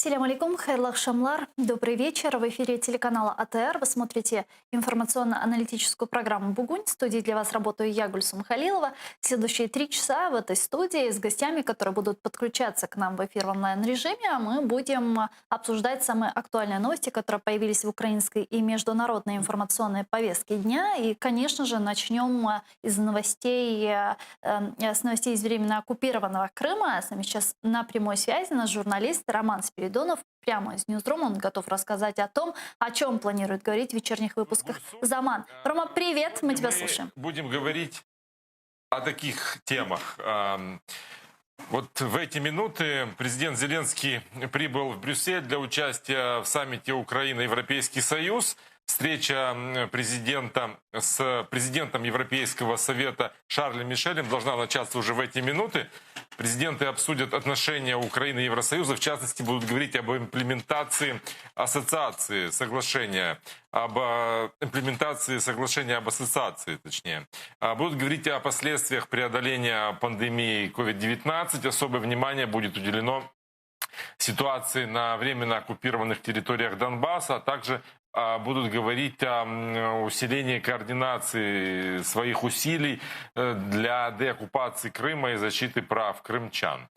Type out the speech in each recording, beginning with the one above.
Селям алейкум, хайрлах шамлар. Добрый вечер. В эфире телеканала АТР. Вы смотрите информационно-аналитическую программу «Бугунь». В студии для вас работаю я, Гульсум Халилова. Следующие 3 часа в этой студии с гостями, которые будут подключаться к нам в эфир в онлайн-режиме, мы будем обсуждать самые актуальные новости, которые появились в украинской и международной информационной повестке дня. И, конечно же, начнем с новостей из временно оккупированного Крыма. С нами сейчас на прямой связи наш журналист Роман Спиридонов. Прямо из Ньюсрума он готов рассказать о том, о чем планирует говорить в вечерних выпусках Заман. Рома, привет, мы тебя слушаем. Будем говорить о таких темах. Вот в эти минуты президент Зеленский прибыл в Брюссель для участия в саммите Украина-Европейский Союз. Встреча президента с президентом Европейского совета Шарлем Мишелем должна начаться уже в эти минуты. Президенты обсудят отношения Украины и Евросоюза. В частности, будут говорить об имплементации ассоциации, соглашения, об имплементации соглашения об ассоциации, точнее. Будут говорить о последствиях преодоления пандемии COVID-19. Особое внимание будет уделено ситуации на временно оккупированных территориях Донбасса, а также будут говорить о усилении координации своих усилий для деоккупации Крыма и защиты прав крымчан.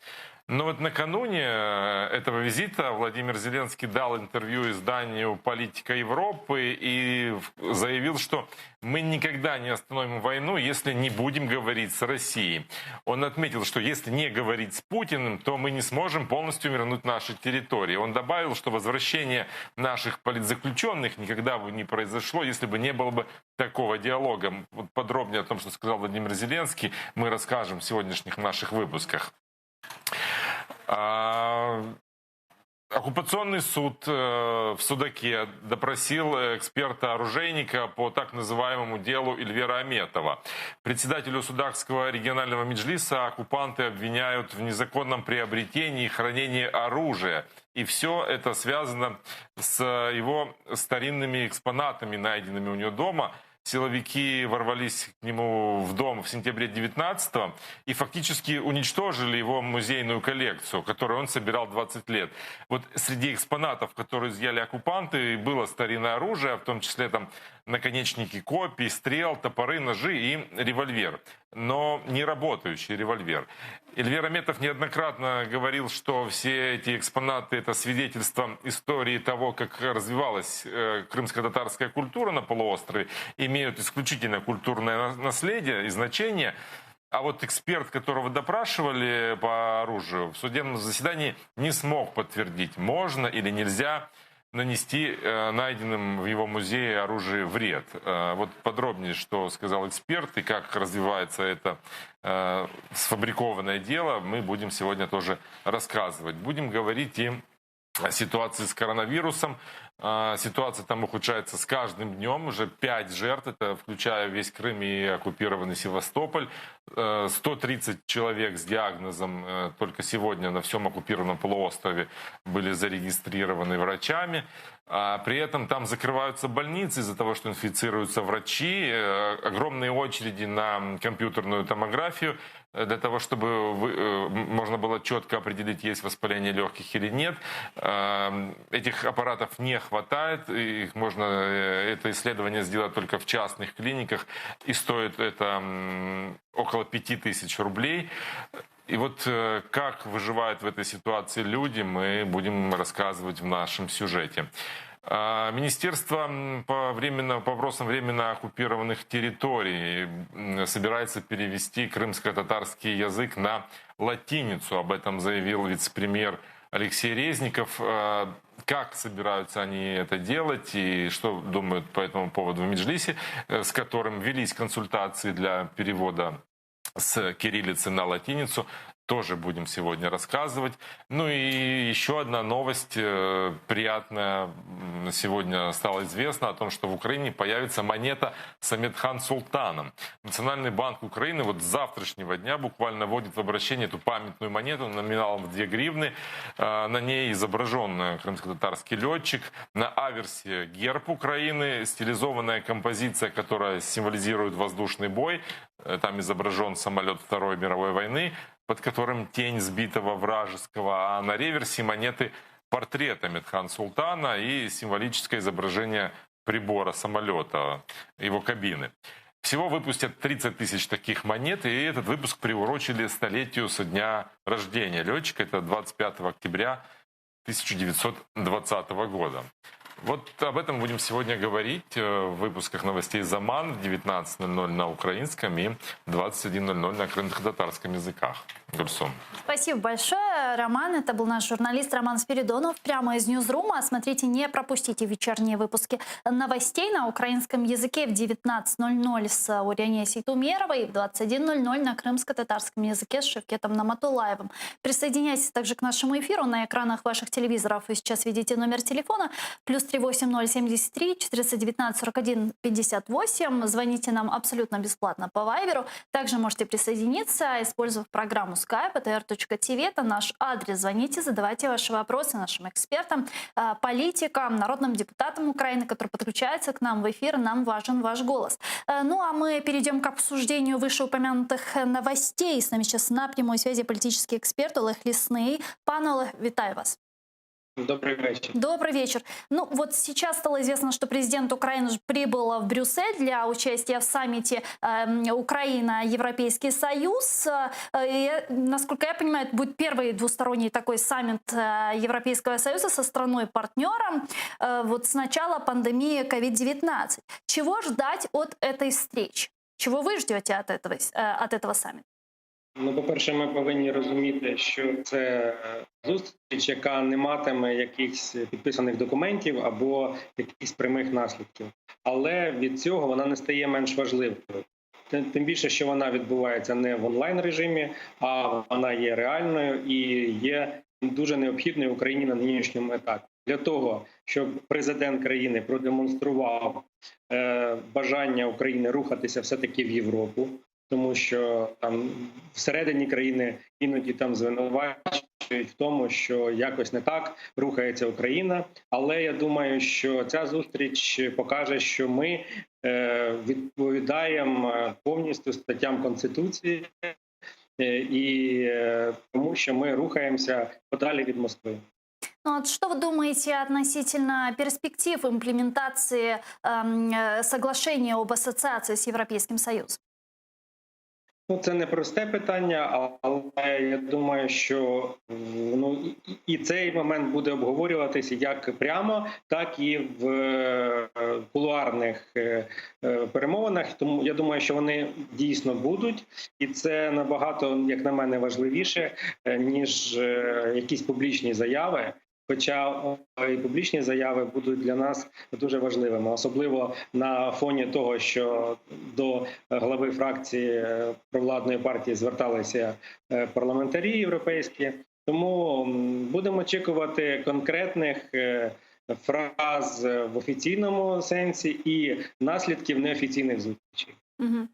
Но вот накануне этого визита Владимир Зеленский дал интервью изданию «Политика Европы» и заявил, что мы никогда не остановим войну, если не будем говорить с Россией. Он отметил, что если не говорить с Путиным, то мы не сможем полностью вернуть наши территории. Он добавил, что возвращение наших политзаключенных никогда бы не произошло, если бы не было бы такого диалога. Вот подробнее о том, что сказал Владимир Зеленский, мы расскажем в сегодняшних наших выпусках. Оккупационный суд в Судаке допросил эксперта-оружейника по так называемому делу Эльвира Аметова. Председателю Судакского регионального меджлиса оккупанты обвиняют в незаконном приобретении и хранении оружия. И все это связано с его старинными экспонатами, найденными у него дома. Силовики ворвались к нему в дом в сентябре 19-го и фактически уничтожили его музейную коллекцию, которую он собирал 20 лет. Вот среди экспонатов, которые изъяли оккупанты, было старинное оружие, в том числе там наконечники копий, стрел, топоры, ножи и револьвер. Но не работающий револьвер. Эльвир Аметов неоднократно говорил, что все эти экспонаты — это свидетельство истории того, как развивалась крымско-татарская культура на полуострове, имеют исключительно культурное наследие и значение. А вот эксперт, которого допрашивали по оружию, в судебном заседании не смог подтвердить, можно или нельзя нанести найденным в его музее оружие вред. Вот подробнее, что сказал эксперт и как развивается это сфабрикованное дело, мы будем сегодня тоже рассказывать. Будем говорить и о ситуации с коронавирусом. Ситуация там ухудшается с каждым днем. Уже 5 жертв, это включая весь Крым и оккупированный Севастополь. 130 человек с диагнозом только сегодня на всем оккупированном полуострове были зарегистрированы врачами. При этом там закрываются больницы из-за того, что инфицируются врачи. Огромные очереди на компьютерную томографию для того, чтобы можно было четко определить, есть воспаление легких или нет. Этих аппаратов не хватает. Их можно, это исследование сделать только в частных клиниках. И стоит это около 5000 рублей. И вот как выживают в этой ситуации люди, мы будем рассказывать в нашем сюжете. Министерство по вопросам временно оккупированных территорий собирается перевести крымско-татарский язык на латиницу. Об этом заявил вице-премьер Алексей Резников. Как собираются они это делать и что думают по этому поводу в Меджлисе, с которым велись консультации для перевода с кириллицы на латиницу, тоже будем сегодня рассказывать. Ну и еще одна новость приятная. Сегодня стало известно о том, что в Украине появится монета с Амедхан Султаном. Национальный банк Украины вот с завтрашнего дня буквально вводит в обращение эту памятную монету номиналом в 2 гривны. На ней изображен крымско-татарский летчик. На аверсе герб Украины, стилизованная композиция, которая символизирует воздушный бой. Там изображен самолет Второй мировой войны, под которым тень сбитого вражеского, а на реверсе монеты портрет Амирхан Султана и символическое изображение прибора самолета, его кабины. Всего выпустят 30 тысяч таких монет, и этот выпуск приурочили столетию со дня рождения летчика. Это 25 октября 1920 года. Вот об этом будем сегодня говорить в выпусках новостей «Заман» в 19:00 на украинском и 21:00 на крымско-татарском языках. Гульсум. Спасибо большое, Роман. Это был наш журналист Роман Спиридонов прямо из Ньюзрума. Смотрите, не пропустите вечерние выпуски новостей на украинском языке в 19:00 с Урианией Сейтумеровой и в 21:00 на крымско-татарском языке с Шевкетом Наматулаевым. Присоединяйтесь также к нашему эфиру на экранах ваших телевизоров. Вы сейчас видите номер телефона +380 73 419 41 58. Звоните нам абсолютно бесплатно по Вайберу. Также можете присоединиться, использовав программу Skype, atr.tv. Это наш адрес. Звоните, задавайте ваши вопросы нашим экспертам, политикам, народным депутатам Украины, которые подключаются к нам в эфир. Нам важен ваш голос. Ну а мы перейдем к обсуждению вышеупомянутых новостей. С нами сейчас на прямой связи политический эксперт Олег Лісний. Пане Олег, вітаю вас. Добрый вечер. Добрый вечер. Ну вот сейчас стало известно, что президент Украины прибыл в Брюссель для участия в саммите Украина-Европейский Союз. И, насколько я понимаю, это будет первый двусторонний такой саммит Европейского Союза со страной-партнером вот с начала пандемии COVID-19. Чего ждать от этой встречи? Чего вы ждете от этого саммита? Ну, по-перше, ми повинні розуміти, що це зустріч, яка не матиме якихось підписаних документів або якихось прямих наслідків. Але від цього вона не стає менш важливою. Тим більше, що вона відбувається не в онлайн-режимі, а вона є реальною і є дуже необхідною Україні на нинішньому етапі. Для того, щоб президент країни продемонстрував бажання України рухатися все-таки в Європу, тому що там всередині країни іноді там звинувачують в тому, що якось не так рухається Україна. Але я думаю, що ця зустріч покаже, що ми відповідаємо повністю статтям Конституції і тому, що ми рухаємося подалі від Москви. Ну, вот что вы думаете относительно перспектив имплементации соглашения об ассоциации с Европейским Союзом? Ну, це не просте питання, але я думаю, що і цей момент буде обговорюватися як прямо, так і в кулуарних перемовинах. Тому я думаю, що вони дійсно будуть, і це набагато, як на мене, важливіше, ніж якісь публічні заяви. Хоча і публічні заяви будуть для нас дуже важливими, особливо на фоні того, що до глави фракції провладної партії зверталися парламентарі європейські. Тому будемо очікувати конкретних фраз в офіційному сенсі і наслідків неофіційних зустрічей. Угу.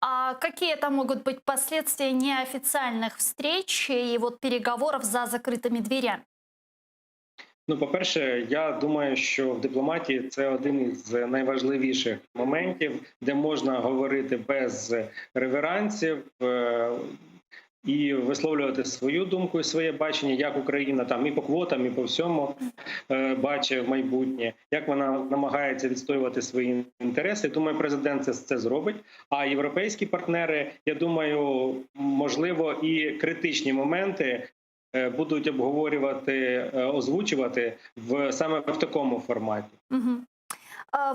А какие там могут быть последствия неофициальных встреч и вот переговоров за закрытыми дверями? Ну, по-перше, я думаю, що в дипломатії це один із найважливіших моментів, де можна говорити без реверансів і висловлювати свою думку і своє бачення, як Україна там і по квотам, і по всьому бачить майбутнє, як вона намагається відстоювати свої інтереси. Думаю, президент це зробить. А європейські партнери, я думаю, можливо, і критичні моменти будуть обговорювати, озвучувати саме в такому форматі. Угу.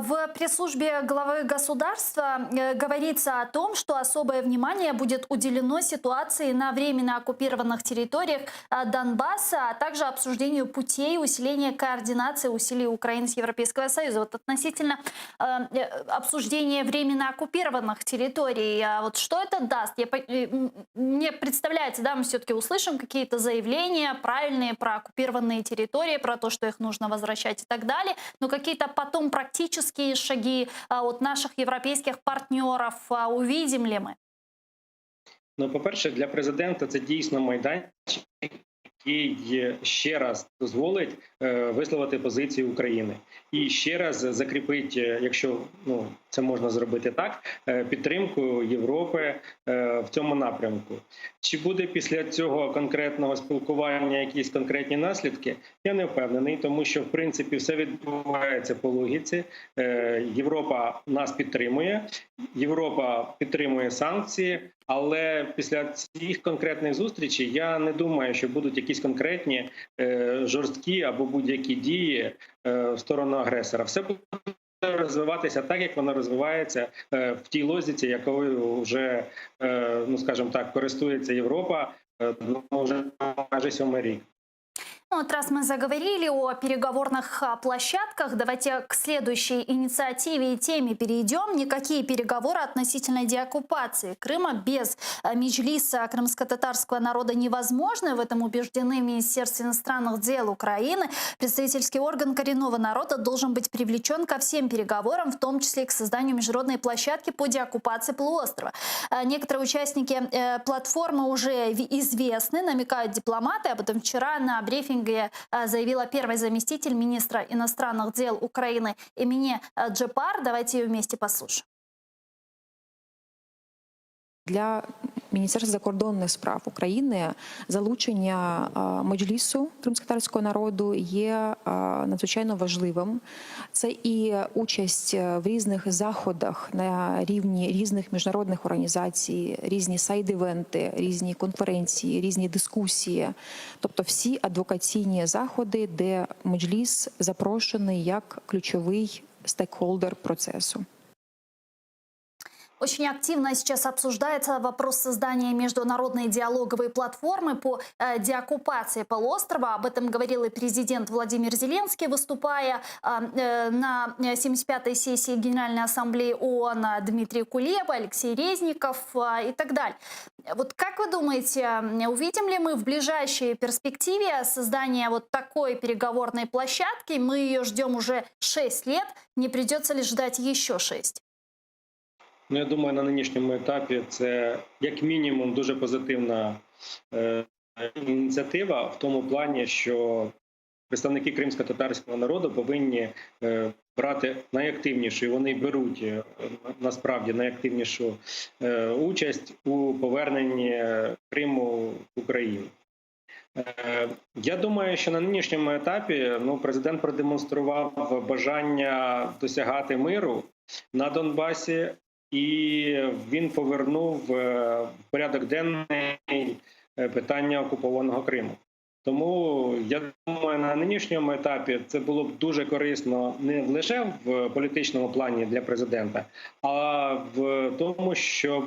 В пресс-службе главы государства говорится о том, что особое внимание будет уделено ситуации на временно оккупированных территориях Донбасса, а также обсуждению путей усиления координации усилий Украины с Европейского Союза. Вот относительно обсуждения временно оккупированных территорий, вот что это даст? Мне представляется, да, мы все-таки услышим какие-то заявления правильные про оккупированные территории, про то, что их нужно возвращать и так далее, но какие-то потом практические шаги от наших європейських партнерів увидим ли ми? Ну, по-перше, для президента це дійсно майданчик, який ще раз дозволить висловити позицію України і ще раз закріпить, якщо це можна зробити так, підтримку Європи в цьому напрямку. Чи буде після цього конкретного спілкування якісь конкретні наслідки? Я не впевнений, тому що в принципі все відбувається по логіці. Європа нас підтримує, Європа підтримує санкції. Але після цих конкретних зустрічей я не думаю, що будуть якісь конкретні жорсткі або будь-які дії в сторону агресора. Все буде розвиватися так, як воно розвивається в тій логіці, якою вже, скажімо так, користується Європа вже майже 7-й рік. Вот раз мы заговорили о переговорных площадках, давайте к следующей инициативе и теме перейдем. Никакие переговоры относительно деоккупации Крыма без меджлиса крымско-татарского народа невозможны. В этом убеждены в Министерстве иностранных дел Украины. Представительский орган коренного народа должен быть привлечен ко всем переговорам, в том числе и к созданию международной площадки по деоккупации полуострова. Некоторые участники платформы уже известны, намекают дипломаты. Об этом вчера на брифинге заявила первый заместитель министра иностранных дел Украины Эмине Джепар. Давайте ее вместе послушаем. Для Міністерства закордонних справ України залучення меджлісу кримськотатарського народу є надзвичайно важливим. Це і участь в різних заходах на рівні різних міжнародних організацій, різні сайд-івенти, різні конференції, різні дискусії. Тобто всі адвокаційні заходи, де меджліс запрошений як ключовий стейкхолдер процесу. Очень активно сейчас обсуждается вопрос создания международной диалоговой платформы по деоккупации полуострова. Об этом говорил и президент Владимир Зеленский, выступая на 75-й сессии Генеральной Ассамблеи ООН, Дмитрий Кулеба, Алексей Резников и так далее. Вот как вы думаете, увидим ли мы в ближайшей перспективе создание вот такой переговорной площадки? Мы ее ждем уже 6 лет. Не придется ли ждать еще 6? Я думаю, на нинішньому етапі це, як мінімум, дуже позитивна ініціатива в тому плані, що представники кримсько-татарського народу повинні брати найактивнішу, і вони беруть насправді найактивнішу участь у поверненні Криму в Україну. Я думаю, що на нинішньому етапі президент продемонстрував бажання досягати миру на Донбасі, і він повернув в порядок денний питання окупованого Криму. Тому, я думаю, на нинішньому етапі це було б дуже корисно не лише в політичному плані для президента, а в тому, щоб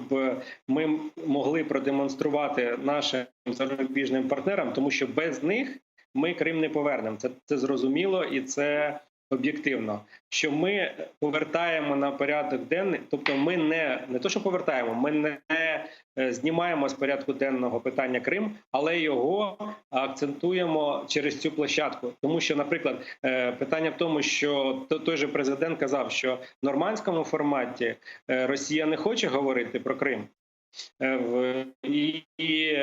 ми могли продемонструвати нашим зарубіжним партнерам, тому що без них ми Крим не повернемо. Це зрозуміло і це об'єктивно, що ми повертаємо на порядок денний, тобто ми не то, що повертаємо, ми не знімаємо з порядку денного питання Крим, але його акцентуємо через цю площадку. Тому що, наприклад, питання в тому, що той же президент казав, що в нормандському форматі Росія не хоче говорити про Крим. І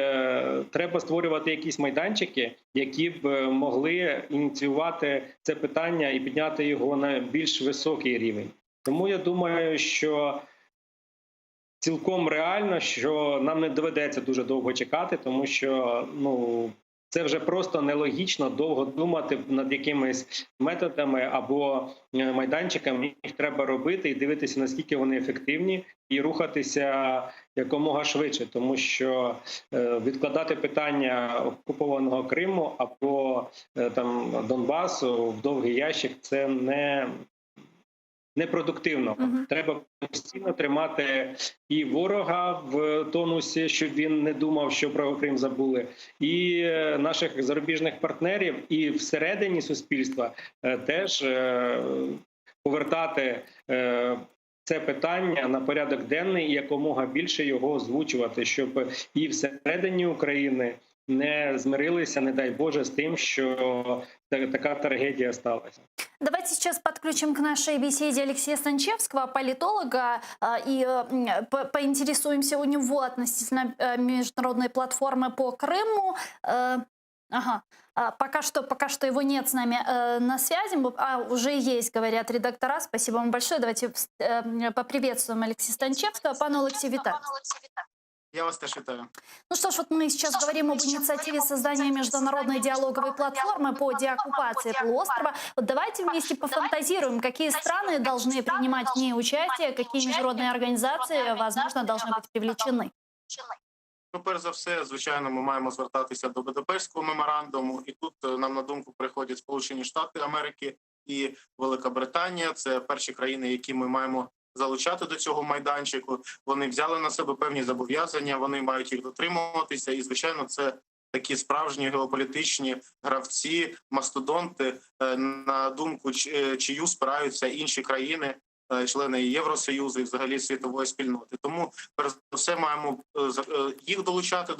треба створювати якісь майданчики, які б могли ініціювати це питання і підняти його на більш високий рівень. Тому я думаю, що цілком реально, що нам не доведеться дуже довго чекати, тому що це вже просто нелогічно довго думати над якимись методами або майданчиками. Їх треба робити і дивитися, наскільки вони ефективні, і рухатися якомога швидше, тому що відкладати питання окупованого Криму або Донбасу в довгий ящик – це непродуктивно. Треба постійно тримати і ворога в тонусі, щоб він не думав, що про Крим забули, і наших зарубіжних партнерів, і всередині суспільства теж повертати це питання на порядок денний і якомога більше його озвучувати, щоб і всередині України не змирилися, не дай Боже, з тем, что такая трагедия сталася. Давайте сейчас подключим к нашей беседе Алексея Станчевского, политолога, и поинтересуемся у него относительно международной платформы по Крыму. Ага. Пока что его нет с нами на связи. Уже есть, говорят редактора. Спасибо вам большое. Давайте поприветствуем Алексея Станчевского. Пане Олексій, вітаю. Я вас теж вітаю. Ну что ж, вот мы сейчас говорим об инициативе создания международной диалоговой платформы по деоккупации полуострова. Вот давайте вместе пофантазируем, какие страны должны принимать в ней участие, какие международные организации, возможно, должны быть привлечены. Ну, перш за все, звичайно, ми маємо звертатися до Будапештського меморандуму. І тут нам на думку приходять Сполучені Штати Америки і Велика Британія. Це перші країни, які ми маємо залучати до цього майданчику. Вони взяли на себе певні зобов'язання, вони мають їх дотримуватися. І, звичайно, це такі справжні геополітичні гравці, мастодонти, на думку чию спираються інші країни, члени Євросоюзу і взагалі світової спільноти. Тому, перш за все, маємо їх долучати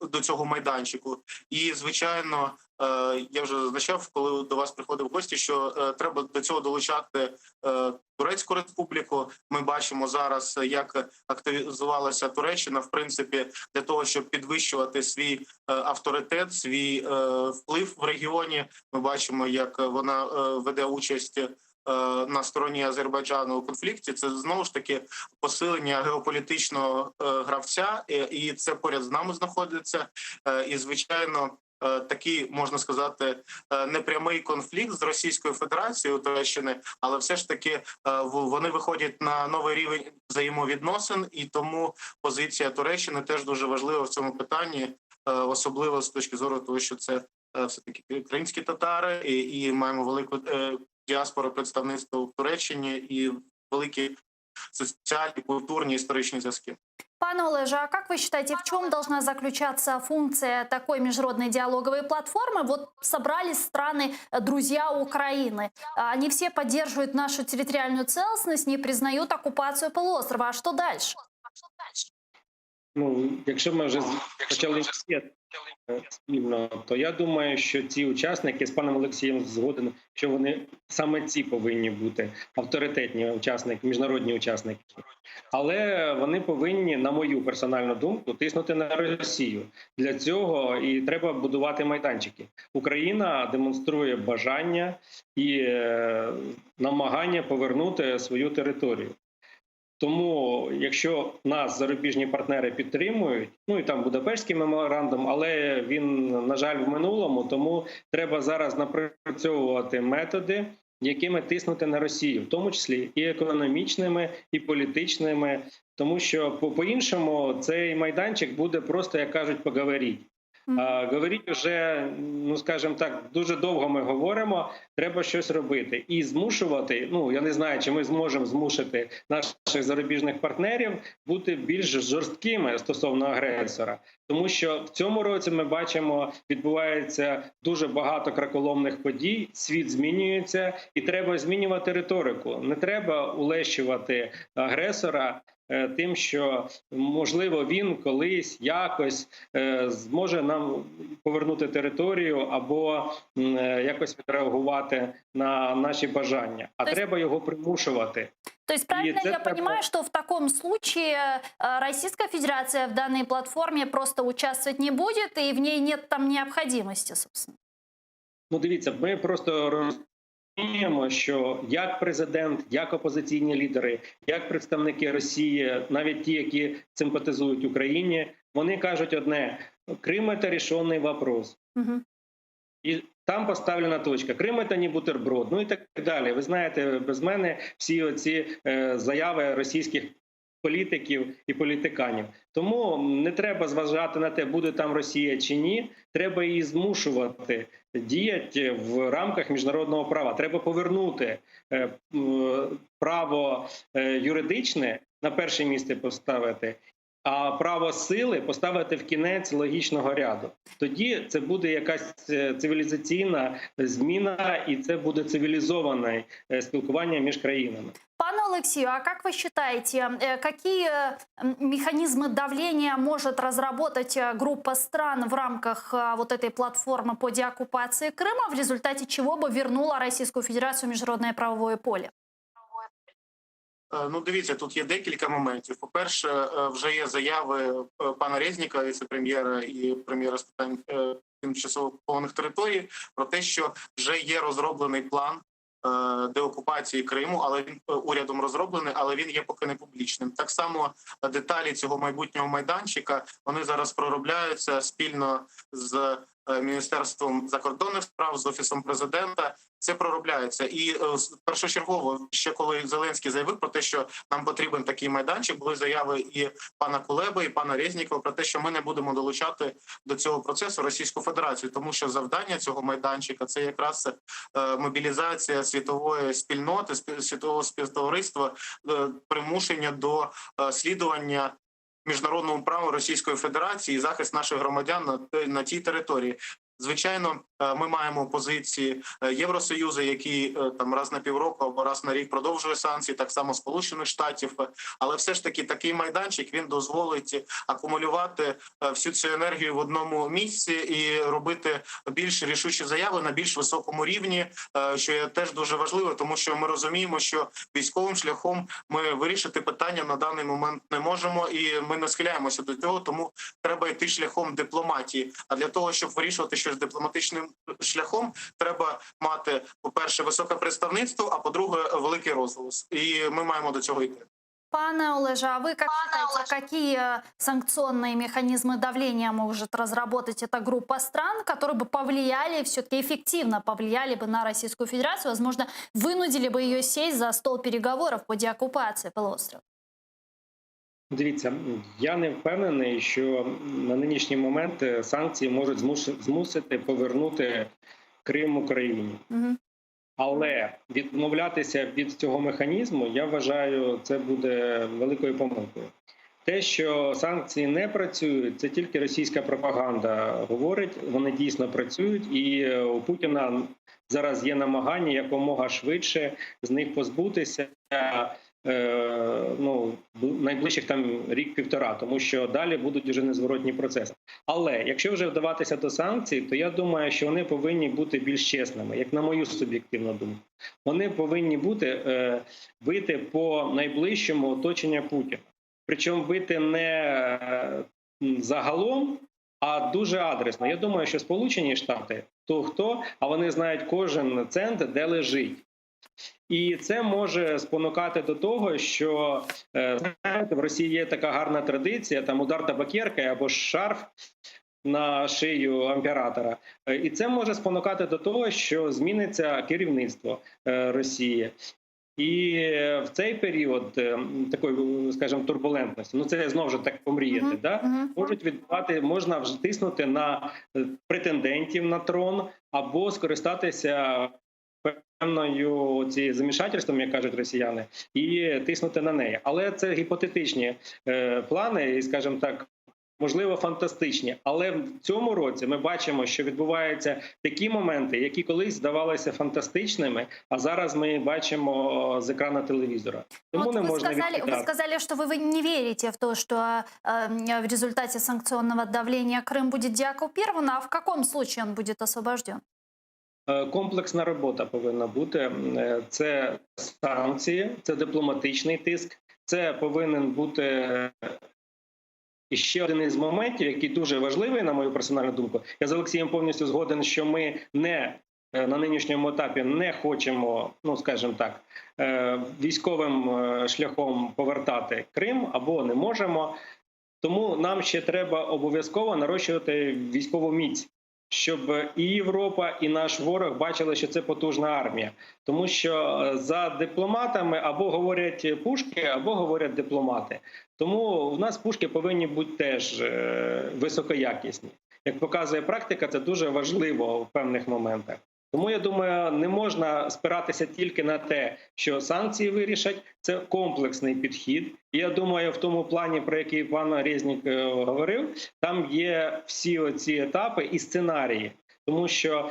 до цього майданчику. І, звичайно, я вже зазначав, коли до вас приходив гості, що треба до цього долучати Турецьку республіку. Ми бачимо зараз, як активізувалася Туреччина, в принципі, для того, щоб підвищувати свій авторитет, свій вплив в регіоні. Ми бачимо, як вона веде участь на стороні Азербайджану у конфлікті. Це знову ж таки посилення геополітичного гравця, і це поряд з нами знаходиться. І, звичайно, такий, можна сказати, непрямий конфлікт з Російською Федерацією Туреччини, але все ж таки вони виходять на новий рівень взаємовідносин, і тому позиція Туреччини теж дуже важлива в цьому питанні, особливо з точки зору того, що це все-таки кримські татари, і маємо велику діаспору представництва в Туреччині і великі соціальні, культурні, історичні зв'язки. Пане Олеже, а как вы считаете, в чем должна заключаться функция такой международной диалоговой платформы? Вот собрались страны, друзья Украины. Они все поддерживают нашу территориальную целостность, не признают оккупацию полуострова. А что дальше? Ну, якщо ми вже почали спільно, то я думаю, що ці учасники, з паном Олексієм згоден, що вони саме ці повинні бути авторитетні учасники, міжнародні учасники. Але вони повинні, на мою персональну думку, тиснути на Росію. Для цього і треба будувати майданчики. Україна демонструє бажання і намагання повернути свою територію. Тому, якщо нас зарубіжні партнери підтримують, ну і там Будапештський меморандум, але він, на жаль, в минулому, тому треба зараз напрацьовувати методи, якими тиснути на Росію, в тому числі і економічними, і політичними, тому що по-іншому цей майданчик буде просто, як кажуть, поговоріть. Говоріть вже, ну скажімо так, дуже довго ми говоримо, треба щось робити. І змушувати, ну я не знаю, чи ми зможемо змусити наших зарубіжних партнерів бути більш жорсткими стосовно агресора. Тому що в цьому році ми бачимо, відбувається дуже багато краколомних подій, світ змінюється і треба змінювати риторику. Не треба улещувати агресора тим, що, можливо, він колись, якось зможе нам повернути територію або якось відреагувати на наші бажання. А треба його примушувати. То есть правильно я понимаю, что в таком случае Российская Федерация в данной платформе просто участвовать не будет, и в ней нет там необходимости, собственно? Ну, дивіться, ми просто розуміємо, що як президент, як опозиційні лідери, як представники Росії, навіть ті, які симпатизують Україні, вони кажуть одне: Крим – це рішений вопрос. Угу. І там поставлена точка. Крим – це не бутерброд, ну і так далі. Ви знаєте, без мене всі оці заяви російських політиків і політиканів. Тому не треба зважати на те, буде там Росія чи ні. Треба її змушувати діяти в рамках міжнародного права. Треба повернути право юридичне на перше місце поставити, а право сили поставити в кінець логічного ряду. Тоді це буде якась цивілізаційна зміна і це буде цивілізоване спілкування між країнами. Пане Олексію, а как вы считаете, какие механизмы давления может разработать группа стран в рамках вот этой платформы по деоккупации Крыма, в результате чего бы вернула Российскую Федерацию в международное правовое поле? Ну, дивіться, тут є декілька моментів. По-перше, вже є заяви пана Резніка, віце-прем'єра і прем'єра з питань тимчасово окупованих територій, про те, що вже є розроблений план деокупації Криму, але він урядом розроблений, але він є поки не публічним. Так само деталі цього майбутнього майданчика вони зараз проробляються спільно з Міністерством закордонних справ, з Офісом президента. Це проробляється. І першочергово, ще коли Зеленський заявив про те, що нам потрібен такий майданчик, були заяви і пана Кулеби, і пана Резнікова про те, що ми не будемо долучати до цього процесу Російську Федерацію, тому що завдання цього майданчика – це якраз мобілізація світової спільноти, світового співтовариства, примушення до слідування міжнародному праву Російської Федерації і захист наших громадян на тій території. Звичайно, ми маємо позиції Євросоюзу, який там раз на півроку або раз на рік продовжує санкції, так само Сполучених Штатів. Але все ж таки такий майданчик, він дозволить акумулювати всю цю енергію в одному місці і робити більш рішучі заяви на більш високому рівні, що є теж дуже важливо, тому що ми розуміємо, що військовим шляхом ми вирішити питання на даний момент не можемо, і ми не схиляємося до цього, тому треба йти шляхом дипломатії. А для того, щоб вирішувати щось дипломатичним шляхом, треба мати, по-перше, високе представництво, а по-друге, великий розголос. І ми маємо до цього йти. Пане Олеже, а вы как считаете, какие санкционные механизмы давления может разработать эта группа стран, которые бы повлияли, все-таки эффективно повлияли бы на Российскую Федерацию, возможно, вынудили бы ее сесть за стол переговоров по деоккупации полуострова? Дивіться, я не впевнений, що на нинішній момент санкції можуть змусити повернути Крим Україні. Угу. Але відмовлятися від цього механізму, я вважаю, це буде великою помилкою. Те, що санкції не працюють, це тільки російська пропаганда говорить, вони дійсно працюють, і у Путіна зараз є намагання якомога швидше з них позбутися, найближчих там рік-півтора, тому що далі будуть вже незворотні процеси. Але якщо вже вдаватися до санкцій, то я думаю, що вони повинні бути більш чесними, як на мою суб'єктивну думку. Вони повинні бити по найближчому оточенню Путіна. Причому бити не загалом, а дуже адресно. Я думаю, що Сполучені Штати, а вони знають кожен цент, де лежить. І це може спонукати до того, що, знаєте, в Росії є така гарна традиція, там удар табакеркою або шарф на шию імператора. І це може спонукати до того, що зміниться керівництво Росії. І в цей період такої, скажімо, турбулентності, це знову ж так помріяти, можуть відбувати, можна вже тиснути на претендентів на трон або скористатися певною цією замішательством, як кажуть росіяни, і тиснути на неї. Але це гіпотетичні плани, і, скажімо так, можливо, фантастичні. Але в цьому році ми бачимо, що відбуваються такі моменти, які колись здавалися фантастичними, а зараз ми бачимо з екрану телевізора. Тому не можна відкидати. Вы сказали, что вы не верите в то, что в результате санкционного давления Крым будет деоккупирован, а в каком случае он будет освобожден? Комплексна робота повинна бути. Це санкції, це дипломатичний тиск, це повинен бути і ще один із моментів, який дуже важливий, на мою персональну думку. Я з Олексієм повністю згоден, що ми на нинішньому етапі не хочемо, скажімо так, військовим шляхом повертати Крим або не можемо. Тому нам ще треба обов'язково нарощувати військову міць, щоб і Європа, і наш ворог бачили, що це потужна армія. Тому що за дипломатами або говорять пушки, або говорять дипломати. Тому в нас пушки повинні бути теж високоякісні. Як показує практика, це дуже важливо в певних моментах. Тому, я думаю, не можна спиратися тільки на те, що санкції вирішать. Це комплексний підхід. І я думаю, в тому плані, про який пан Резнік говорив, там є всі оці етапи і сценарії. Тому що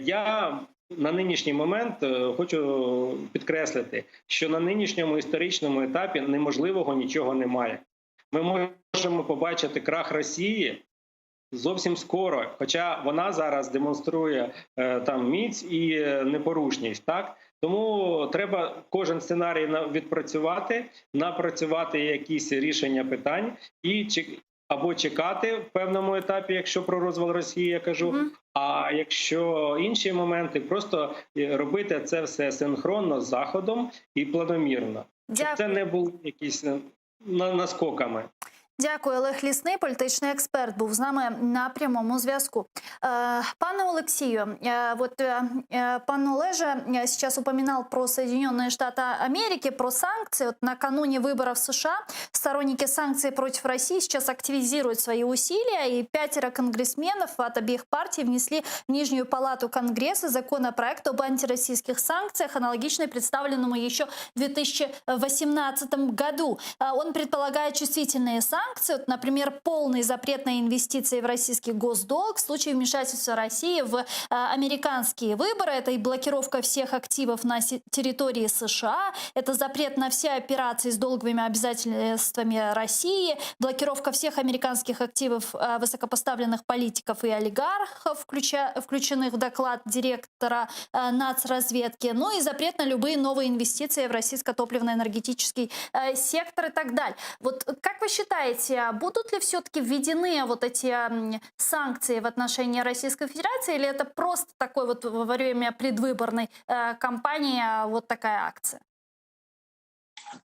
я на нинішній момент хочу підкреслити, що на нинішньому історичному етапі неможливого нічого немає. Ми можемо побачити крах Росії, зовсім скоро. Хоча вона зараз демонструє там міць і непорушність, так? Тому треба кожен сценарій відпрацювати, напрацювати якісь рішення питань і або чекати в певному етапі, якщо про розвал Росії я кажу, а якщо інші моменти, просто робити це все синхронно з Заходом і планомірно. Щоб це не було якісь наскоками. Дякую. Олег Лісний, політичний експерт, був з нами на прямому зв'язку. Пане Олексію, вот пан Олеже сейчас упоминал про Соединенные Штаты Америки, про санкции. Вот накануне выборов в США сторонники санкций против России сейчас активизируют свои усилия, и 5 конгрессменов от обеих партий внесли в Нижнюю палату Конгресса законопроект об антироссийских санкциях, аналогичный представленному еще в 2018 году. Он предполагает чувствительные санкции, вот, например, полный запрет на инвестиции в российский госдолг в случае вмешательства России в американские выборы. Это и блокировка всех активов на территории США, это запрет на все операции с долговыми обязательствами России, блокировка всех американских активов высокопоставленных политиков и олигархов, включенных в доклад директора нацразведки, ну и запрет на любые новые инвестиции в российско-топливно-энергетический сектор и так далее. Вот как вы считаете, будут ли все-таки введены вот эти санкции в отношении Российской Федерации, или это просто такой вот во время предвыборной кампании вот такая акция?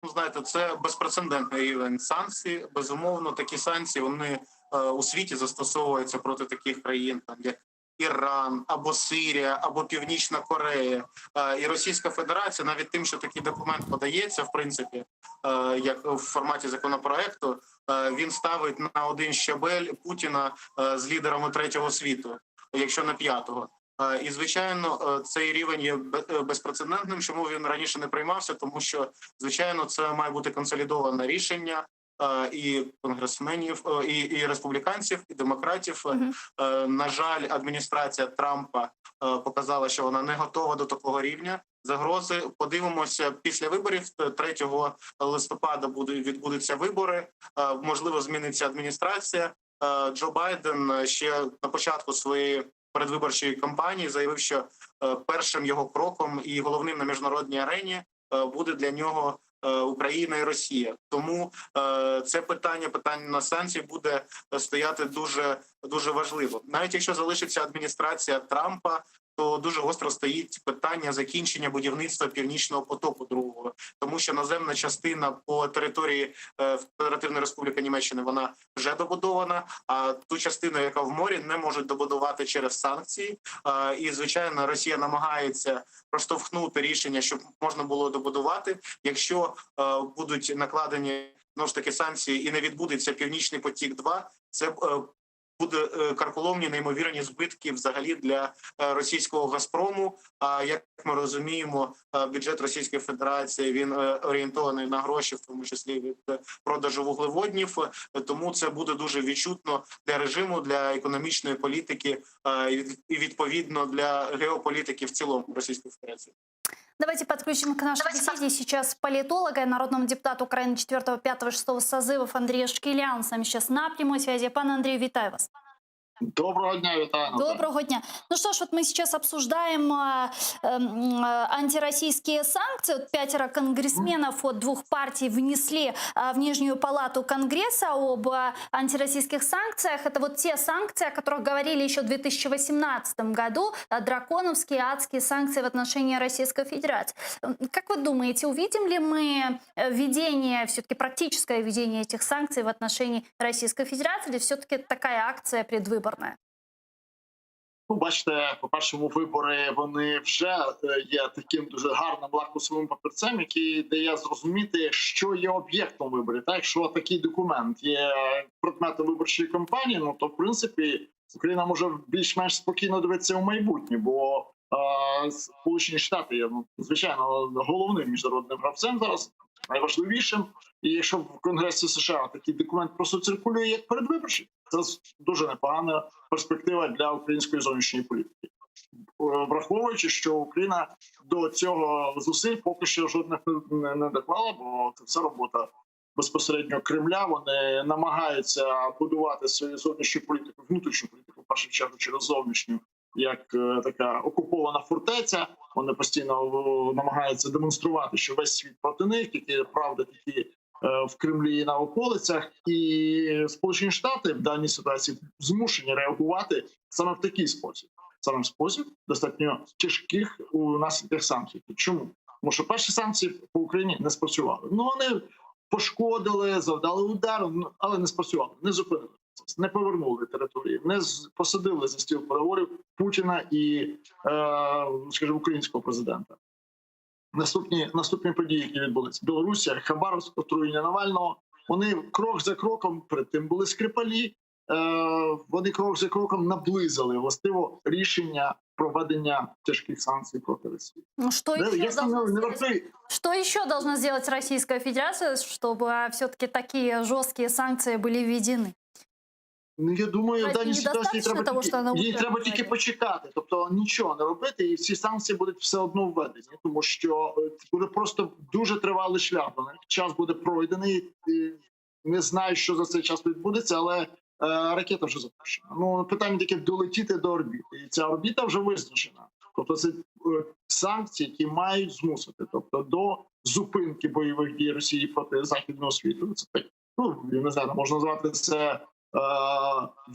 Ну, знаєте, це безпрецедентний рівень санкцій. Безумовно, такі санкції, вони у світі застосовуються проти таких країн, там, як Іран, або Сирія, або Північна Корея. І Російська Федерація, навіть тим, що такий документ подається, в принципі, як в форматі законопроекту, він ставить на один щабель Путіна з лідерами третього світу, якщо не п'ятого. І, звичайно, цей рівень є безпрецедентним, чому він раніше не приймався, тому що, звичайно, це має бути консолідоване рішення і конгресменів, і республіканців, і демократів. На жаль, адміністрація Трампа показала, що вона не готова до такого рівня загрози. Подивимося, після виборів 3 листопада відбудуться вибори, можливо, зміниться адміністрація. Джо Байден ще на початку своєї передвиборчої кампанії заявив, що першим його кроком і головним на міжнародній арені буде для нього Україна і Росія. Тому це питання на санкції буде стояти дуже важливо. Навіть якщо залишиться адміністрація Трампа, то дуже гостро стоїть питання закінчення будівництва Північного потоку-2, тому що наземна частина по території Федеративної Республіки Німеччини, вона вже добудована, а ту частину, яка в морі, не можуть добудувати через санкції. І, звичайно, Росія намагається проштовхнути рішення, щоб можна було добудувати. Якщо будуть накладені, знову ж таки, санкції і не відбудеться Північний потік-2, це буде карколомні неймовірні збитки взагалі для російського «Газпрому». А як ми розуміємо, бюджет Російської Федерації, він орієнтований на гроші, в тому числі від продажу вуглеводнів. Тому це буде дуже відчутно для режиму, для економічної політики і відповідно для геополітики в цілому Російської Федерації. Давайте подключим к нашей беседе сейчас политолога и народному депутату Украины 4, 5, 6 созывов Андрея Шкиляна. С нами сейчас на прямой связи. Пане Андрію, вітаю вас. Доброго дня, вітаю. Доброго дня. Ну что ж, вот мы сейчас обсуждаем антироссийские санкции. Вот 5 конгрессменов от 2 партий внесли в Нижнюю палату Конгресса об антироссийских санкциях. Это вот те санкции, о которых говорили еще в 2018 году, драконовские, адские санкции в отношении Российской Федерации. Как вы думаете, увидим ли мы введение, все-таки практическое введение этих санкций в отношении Российской Федерации, или все-таки такая акция предвыборная? Ну, бачите, по-першому, вибори, вони вже є таким дуже гарним лакмусовим папірцем, який дає зрозуміти, що є об'єктом виборів. Так, якщо такий документ є предметом виборчої кампанії, ну то в принципі Україна може більш-менш спокійно дивитися у майбутнє, бо Сполучені Штати є, звичайно, головним міжнародним гравцем зараз, найважливішим. І якщо в Конгресі США такий документ просто циркулює як передвиборчий, це дуже непогана перспектива для української зовнішньої політики. Враховуючи, що Україна до цього зусиль поки що жодних не доклала, бо це все робота безпосередньо Кремля. Вони намагаються будувати свою зовнішню політику, внутрішню політику, в першу чергу через зовнішню, як така окупована фортеця. Вони постійно намагаються демонструвати, що весь світ проти них, які правда такі в Кремлі і на околицях. І Сполучені Штати в даній ситуації змушені реагувати саме в такий спосіб. Саме в спосіб достатньо тяжких у наслідках санкцій. Чому? Тому що перші санкції по Україні не спрацювали. Ну, вони пошкодили, завдали удар, але не спрацювали, не зупинили. Не повернули території, не посадили за стіл переговорів Путіна і, скажімо, українського президента. Наступні події, які відбулися. Білорусія, Хабаровськ, отруєння Навального. Вони крок за кроком, перед тим були Скрипалі, вони крок за кроком наблизили властиво рішення проведення тяжких санкцій проти Росії. Ну, что еще должна сделать Российская Федерация, чтобы все-таки такие жесткие санкции были введены? Ну, я думаю, в даній ситуації їй треба говорить. тільки почекати. Тобто нічого не робити, і всі санкції будуть все одно введені. Тому що буде просто дуже тривалий шлях. Час буде пройдений. Не знаю, що за цей час відбудеться, але ракета вже запущена. Ну, питання таке долетіти до орбіти. І ця орбіта вже визначена. Тобто це санкції, які мають змусити. Тобто до зупинки бойових дій Росії проти Західного світу. Це так, ну, не знаю, можна назвати це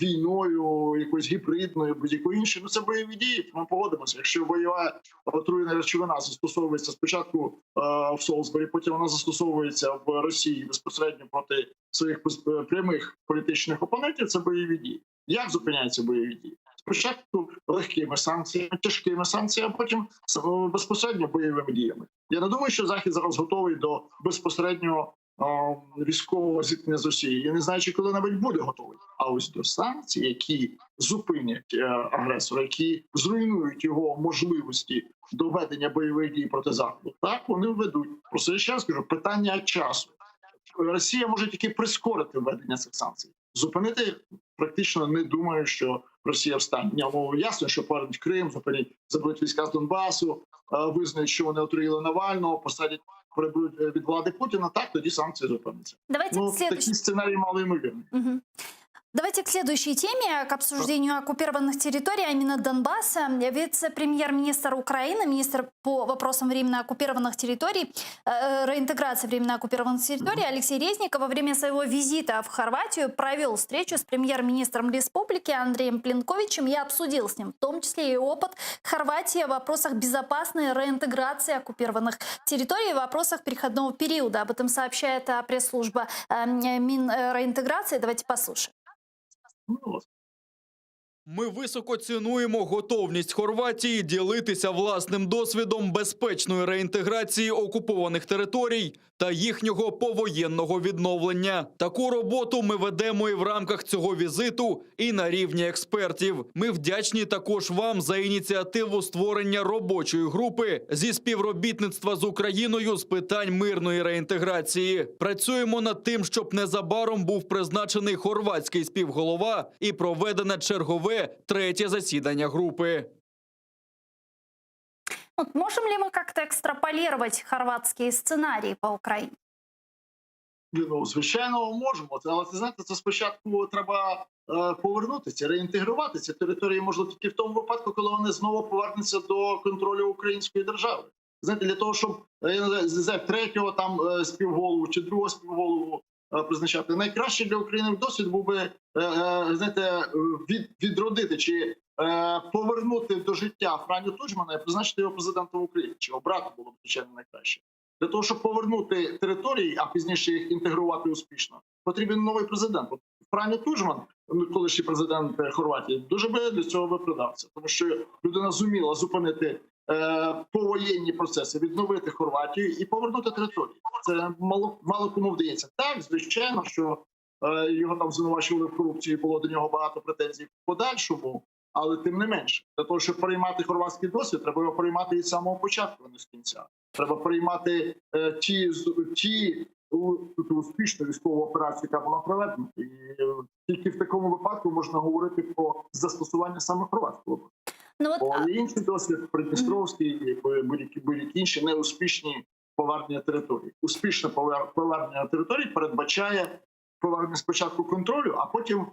війною, якоюсь гібридною, будь-якою іншою. Ну, це бойові дії, ми погодимося. Якщо бойова отруєна речовина застосовується спочатку в Солсбері, потім вона застосовується в Росії безпосередньо проти своїх прямих політичних опонентів, це бойові дії. Як зупиняються бойові дії? Спочатку легкими санкціями, тяжкими санкціями, а потім безпосередньо бойовими діями. Я не думаю, що Захід зараз готовий до безпосереднього військового зіткнення з Росією. Я не знаю, чи коли-небудь буде готовий. А ось до санкцій, які зупинять агресора, які зруйнують його можливості до ведення бойових дій проти Заходу, так, вони введуть. Просто я ще раз кажу, питання часу. Росія може тільки прискорити введення цих санкцій. Зупинити практично не думаю, що Росія встане. Ну, ясно, що повернуть Крим, заберуть війська з Донбасу, визнають, що вони отруїли Навального, посадять, приберуть від влади Путіна, так, тоді санкції зупиняться. Ну, такий сценарій малоймовірний. Угу. Давайте к следующей теме, к обсуждению оккупированных территорий, а именно Донбасса. Вице-премьер-министр Украины, министр по вопросам временно оккупированных территорий, реинтеграции временно оккупированных территорий Алексей Резников во время своего визита в Хорватию провел встречу с премьер-министром республики Андреем Пленковичем и обсудил с ним, в том числе и опыт Хорватии в вопросах безопасной реинтеграции оккупированных территорий, в вопросах переходного периода. Об этом сообщает пресс-служба Минреинтеграции. Давайте послушаем. Ми високо цінуємо готовність Хорватії ділитися власним досвідом безпечної реінтеграції окупованих територій та їхнього повоєнного відновлення. Таку роботу ми ведемо і в рамках цього візиту, і на рівні експертів. Ми вдячні також вам за ініціативу створення робочої групи зі співробітництва з Україною з питань мирної реінтеграції. Працюємо над тим, щоб незабаром був призначений хорватський співголова і проведене чергове третє засідання групи. Вот можем ли мы как-то экстраполировать хорватские сценарии по Украине? Ну, звичайно, можемо. Але, знаєте, це спочатку треба повернутися, реінтегрувати ці території можна тільки в тому випадку, коли вони знову повернуться до контролю української держави. Знаєте, для того, щоб, я не знаю, третього там співголову чи другого співголову призначати, найкраще для України досвід був би, знаєте, відродити чи повернути до життя Франю Туджмана і призначити його президентом України, чи обрати було б, звичайно, найкраще. Для того, щоб повернути території, а пізніше їх інтегрувати успішно, потрібен новий президент. Франю Туджман, колишній президент Хорватії, дуже би для цього виправдався, тому що людина зуміла зупинити повоєнні процеси, відновити Хорватію і повернути територію. Це мало кому вдається. Так, звичайно, що його там звинувачували в корупції, було до нього багато претензій в подальшому, але тим не менше. Для того, щоб приймати хорватський досвід, треба його приймати від самого початку, а не з кінця. Треба приймати ті успішну військову операцію, яка була проведена. І тільки в такому випадку можна говорити про застосування саме хорватського. Бо інший досвід, Придністровський, будь-які інші неуспішні повернення території. Успішне повернення території передбачає повернення спочатку контролю, а потім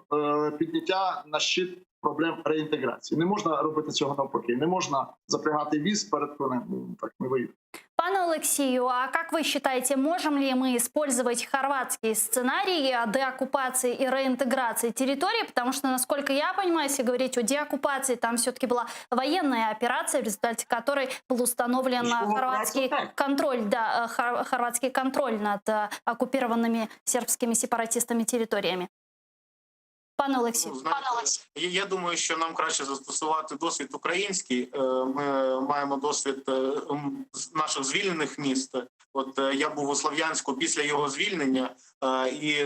підняття на щит проблем реінтеграції. Не можна робити цього навпаки. Не можна запрягати віз перед конем. Так не вийде. Пане Олексію, а как вы считаете, можем ли мы использовать хорватские сценарии о деоккупации и реинтеграции территории? Потому что, насколько я понимаю, если говорить о деоккупации, там все-таки была военная операция, в результате которой был установлен хорватский контроль, да, хорватский контроль над оккупированными сербскими сепаратистами территориями. Пане Олексію, Я думаю, що нам краще застосувати досвід український. Ми маємо досвід з наших звільнених міст. От я був у Слов'янську після його звільнення, і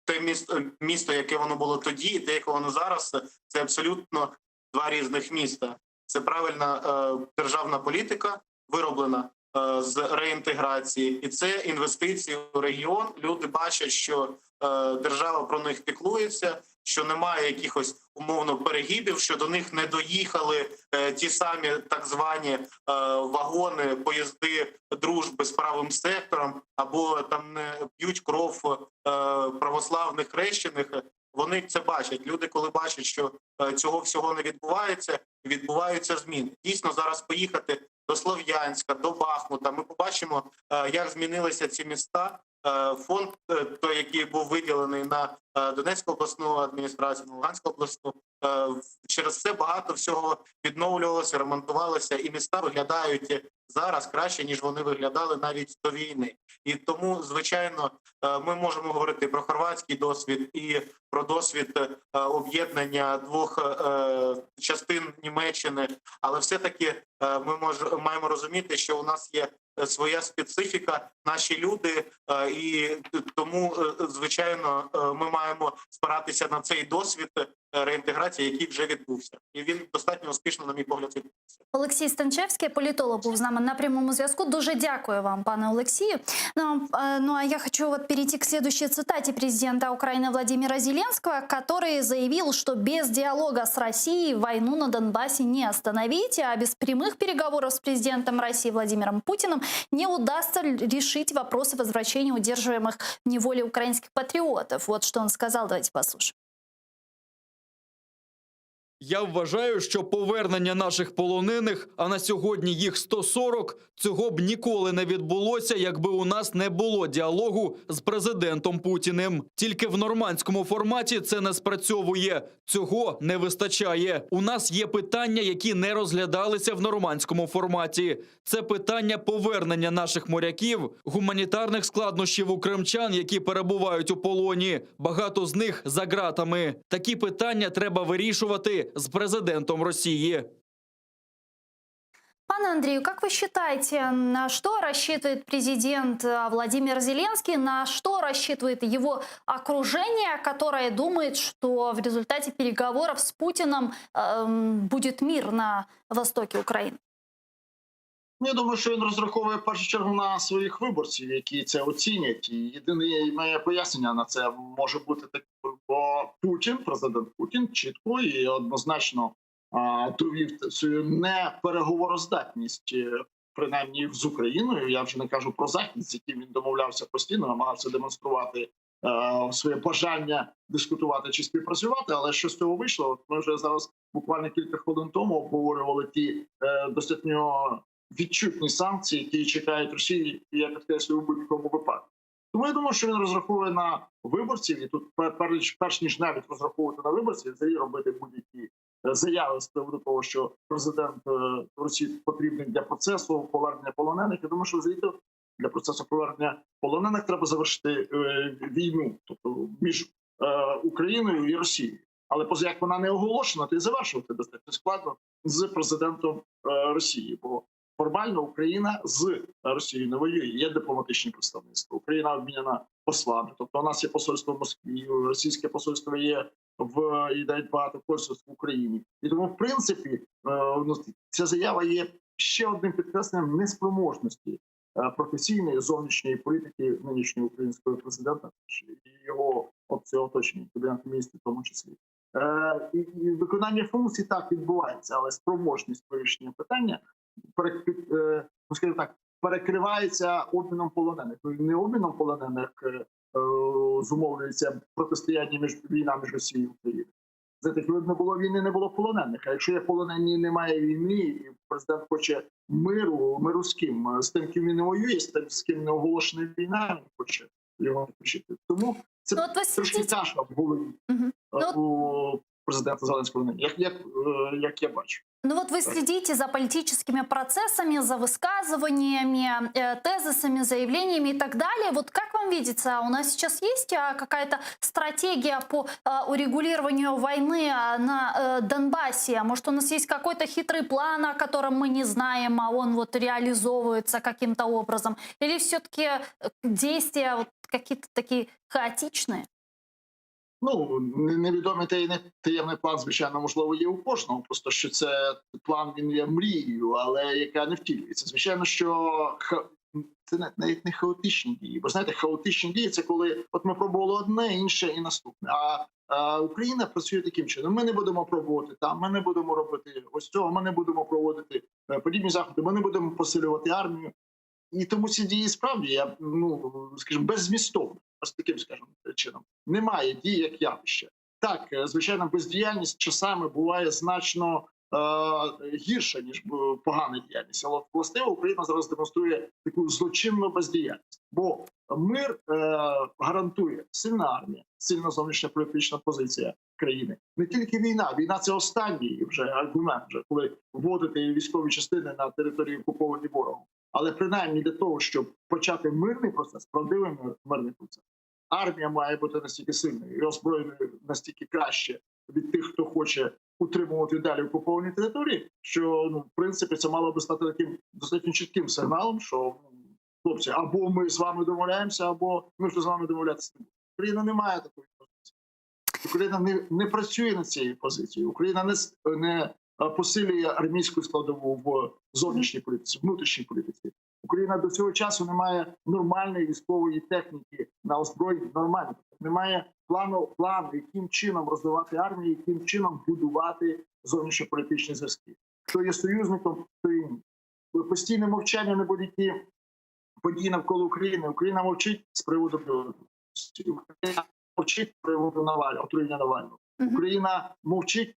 те місто, яке воно було тоді, і те, яке воно зараз, це абсолютно два різних міста. Це правильна державна політика, вироблена з реінтеграції, і це інвестиції у регіон. Люди бачать, що держава про них піклується, що немає якихось умовно перегибів, що до них не доїхали ті самі так звані вагони, поїзди дружби з правим сектором, або там не п'ють кров православних хрещених. Вони це бачать. Люди, коли бачать, що цього всього не відбувається, відбуваються зміни. Дійсно, зараз поїхати до Слов'янська, до Бахмута, ми побачимо, як змінилися ці міста. Фонд, той, який був виділений на Донецьку обласну адміністрацію, на Луганську обласну, через це багато всього відновлювалося, ремонтувалося, і міста виглядають зараз краще, ніж вони виглядали навіть до війни. І тому, звичайно, ми можемо говорити про хорватський досвід і про досвід об'єднання двох частин Німеччини, але все-таки ми маємо розуміти, що у нас є своя специфіка, наші люди, і тому, звичайно, ми маємо спиратися на цей досвід реінтеграції, який вже відбувся. І він достатньо успішно, на мій погляд, відбувся. Олексій Станчевський, політолог, був з нами на прямому зв'язку. Дуже дякую вам, пане Олексію. Ну а я хочу перейти к следующей цитате президента Украины Владимира Зеленского, который заявил, что без диалога с Россией войну на Донбассе не остановить, а без прямых переговоров с президентом России Владимиром Путиным не удастся решить вопросы возвращения удерживаемых в неволе украинских патриотов. Вот что он сказал. Давайте послушаем. Я вважаю, що повернення наших полонених, а на сьогодні їх 140, цього б ніколи не відбулося, якби у нас не було діалогу з президентом Путіним. Тільки в нормандському форматі це не спрацьовує. Цього не вистачає. У нас є питання, які не розглядалися в нормандському форматі. Це питання повернення наших моряків, гуманітарних складнощів у кримчан, які перебувають у полоні. Багато з них за ґратами. Такі питання треба вирішувати з президентом Росії. Пане Андрею, как вы считаете, на что рассчитывает президент Владимир Зеленский, на что рассчитывает его окружение, которое думает, что в результате переговоров с Путиным будет мир на востоке Украины? Я думаю, що він розраховує в першу чергу на своїх виборців, які це оцінять. І єдине моє пояснення на це може бути таке, бо Путін, президент Путін, чітко і однозначно довів свою непереговороздатність, принаймні з Україною. Я вже не кажу про Захід, з яким він домовлявся постійно, намагався демонструвати своє бажання дискутувати чи співпрацювати, але що з цього вийшло? От ми вже зараз буквально кілька хвилин тому обговорювали ті достатньо відчутні санкції, які чекають Росії, як підкреслюю, у будь-якому випадку. Тому я думаю, що він розраховує на виборців, і тут перш ніж навіть розраховувати на виборців, взагалі робити будь-які заяви з приводу того, що президент Росії потрібний для процесу повернення полонених. Я думаю, що взагалі для процесу повернення полонених треба завершити війну, тобто між Україною і Росією. Але поза як вона не оголошена, то і завершувати достатньо складно з президентом Росії, бо формально Україна з Росією не воює, є дипломатичні представництва. Україна обміняна послами, тобто у нас є посольство в Москві, російське посольство є і навіть багато посольств в Україні. І тому, в принципі, ця заява є ще одним підкресленням неспроможності професійної зовнішньої політики нинішнього українського президента і його оточення, Кабінету міністрів в тому числі. І виконання функцій так відбувається, але спроможність вирішення питання, скажімо так, перекривається обміном полонених. Ну, не обміном полонених зумовлюється протистояння війна між Росією і Україною. Знаєте, коли б не було війни, не було полонених. А якщо є полонені, немає війни, і президент хоче миру з ким? З тим, ким він не воює, з ким не оголошена війна, він хоче його включити. Тому це трошки тяжко в голові у президента Зеленського, як я бачу. Ну вот вы следите за политическими процессами, за высказываниями, тезисами, заявлениями и так далее. Вот как вам видится, у нас сейчас есть какая-то стратегия по урегулированию войны на Донбассе? Может, у нас есть какой-то хитрый план, о котором мы не знаем, а он вот реализовывается каким-то образом? Или все-таки действия вот какие-то такие хаотичные? Ну, невідомий таємний план, звичайно, можливо, є у кожного. Просто що це план, він є мрією, але яка не втілюється. Звичайно, що це навіть не хаотичні дії. Бо, знаєте, хаотичні дії – це коли от ми пробували одне, інше і наступне. А Україна працює таким чином. Ми не будемо пробувати там, ми не будемо робити ось цього, ми не будемо проводити подібні заходи, ми не будемо посилювати армію. І тому ці дії справді, скажімо, беззмістовні. Ось таким, скажімо, чином. Немає дій як явище. Так, звичайно, бездіяльність часами буває значно гірша, ніж погана діяльність. Але, властиво, Україна зараз демонструє таку злочинну бездіяльність. Бо мир гарантує сильна армія, сильна зовнішньополітична позиція країни. Не тільки війна. Війна – це останній вже аргумент, коли вводити військові частини на території окуповані ворогом. Але принаймні для того, щоб почати мирний процес, правдивий мирний процес, армія має бути настільки сильною і озброєною настільки краще від тих, хто хоче утримувати далі окуповані території, що, в принципі, це мало би стати таким достатньо чітким сигналом, що, хлопці, або ми з вами домовляємося, або ми з вами домовлятися не будемо. Україна не має такої позиції. Україна не працює над цією позицією. Україна не посилює армійську складову в зовнішній політиці, внутрішній політиці. Україна до цього часу не має нормальної військової техніки на озброєнні, нормально. Немає плану, яким чином розвивати армію, яким чином будувати зовнішньополітичні зв'язки. Хто є союзником, хто і ні. Постійне мовчання на будь-які події навколо України. Україна мовчить з приводу Білорусі. Україна мовчить з приводу отруєння Навального. Україна мовчить,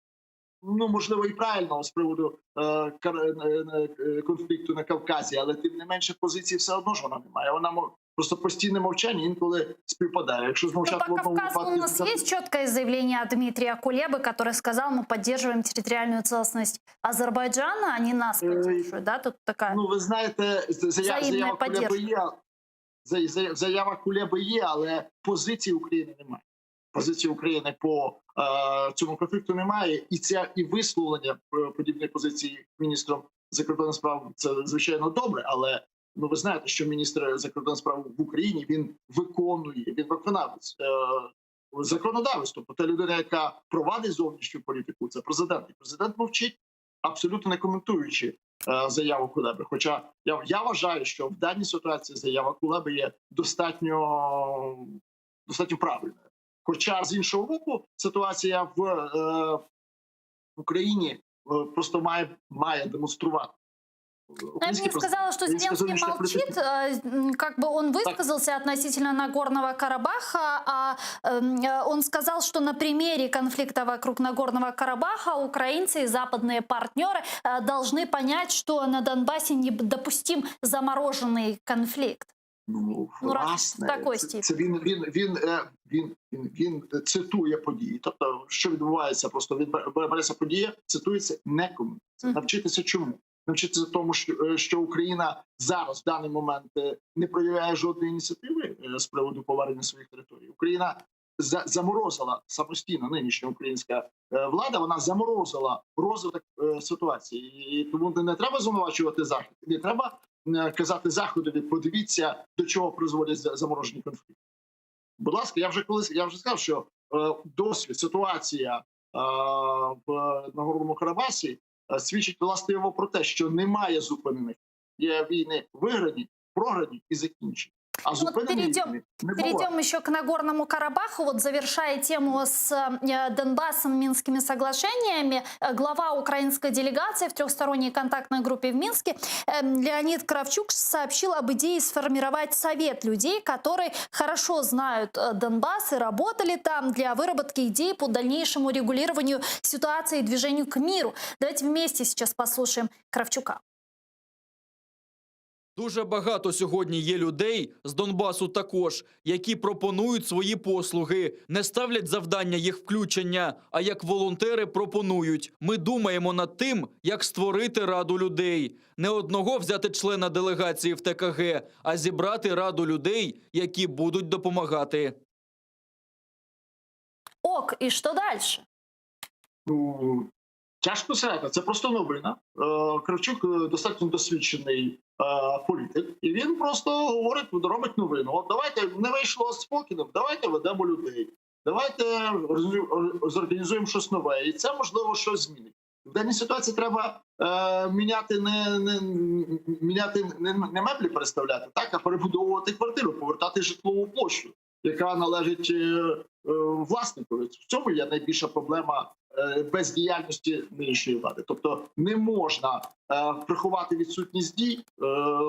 можливо, і правильно з приводу конфлікту на Кавказі, але тим не менше позиції все одно ж вона немає. Вона просто постійне мовчання інколи співпадає. Якщо змовчати в одному випадку... У нас есть четкое заявление Дмитрия Кулебы, который сказал, мы поддерживаем территориальную целостность Азербайджана, они нас поддерживают, да? Тут такая ви знаєте, заява Кулеби є, але позиції України немає. Позиції України по цьому конфлікту немає, і висловлення подібної позиції міністром закордонних справ – це, звичайно, добре, але ви знаєте, що міністр закордонних справ в Україні, він виконавець законодавець, тобто та людина, яка провадить зовнішню політику, це президент. І президент мовчить, абсолютно не коментуючи заяву Кулеби. Хоча я вважаю, що в даній ситуації заява Кулеби є достатньо правильною. Хоча, з іншого боку, ситуація в Україні просто має демонструвати. Я бы не сказала, что Зеленский молчит, как бы он высказался относительно Нагорного Карабаха, а он сказал, что на примере конфликта вокруг Нагорного Карабаха украинцы и западные партнеры должны понять, что на Донбассе недопустим замороженный конфликт. Власне, це він цитує події. Тобто, що відбувається, просто береться подія, цитується, не коментується. Навчитися чому? Навчитися тому, що Україна зараз, в даний момент, не проявляє жодної ініціативи з приводу повернення своїх територій. Україна заморозила самостійно, нинішня українська влада, вона заморозила розвиток ситуації. І тому не треба звинувачувати Захід, не треба казати Заходові, подивіться, до чого призводять заморожені конфлікти. Будь ласка, я вже сказав, що досвід, ситуація в Нагорному Карабасі свідчить властиво про те, що немає зупинених. Є війни виграні, програні і закінчені. А Вот зупинені їх не буває. перейдем еще к Нагорному Карабаху. Вот завершая тему с Донбассом, Минскими соглашениями, глава украинской делегации в трехсторонней контактной группе в Минске Леонид Кравчук сообщил об идее сформировать совет людей, которые хорошо знают Донбасс и работали там для выработки идей по дальнейшему регулированию ситуации и движению к миру. Давайте вместе сейчас послушаем Кравчука. Дуже багато сьогодні є людей, з Донбасу також, які пропонують свої послуги, не ставлять завдання їх включення, а як волонтери пропонують. Ми думаємо над тим, як створити раду людей. Не одного взяти члена делегації в ТКГ, а зібрати раду людей, які будуть допомагати. Ок, и что дальше? Ну, тяжко сказати, це просто новина. Кравчук достатньо досвідчений політик, і він просто говорить, робить новину. От давайте, не вийшло з Фокіном, давайте ведемо людей. Давайте зорганізуємо щось нове. І це, можливо, щось змінить. В даній ситуації треба міняти не меблі переставляти, так, а перебудовувати квартиру, повертати житлову площу, яка належить власникові. В цьому є найбільша проблема бездіяльності нинішньої влади. Тобто не можна приховати відсутність дій,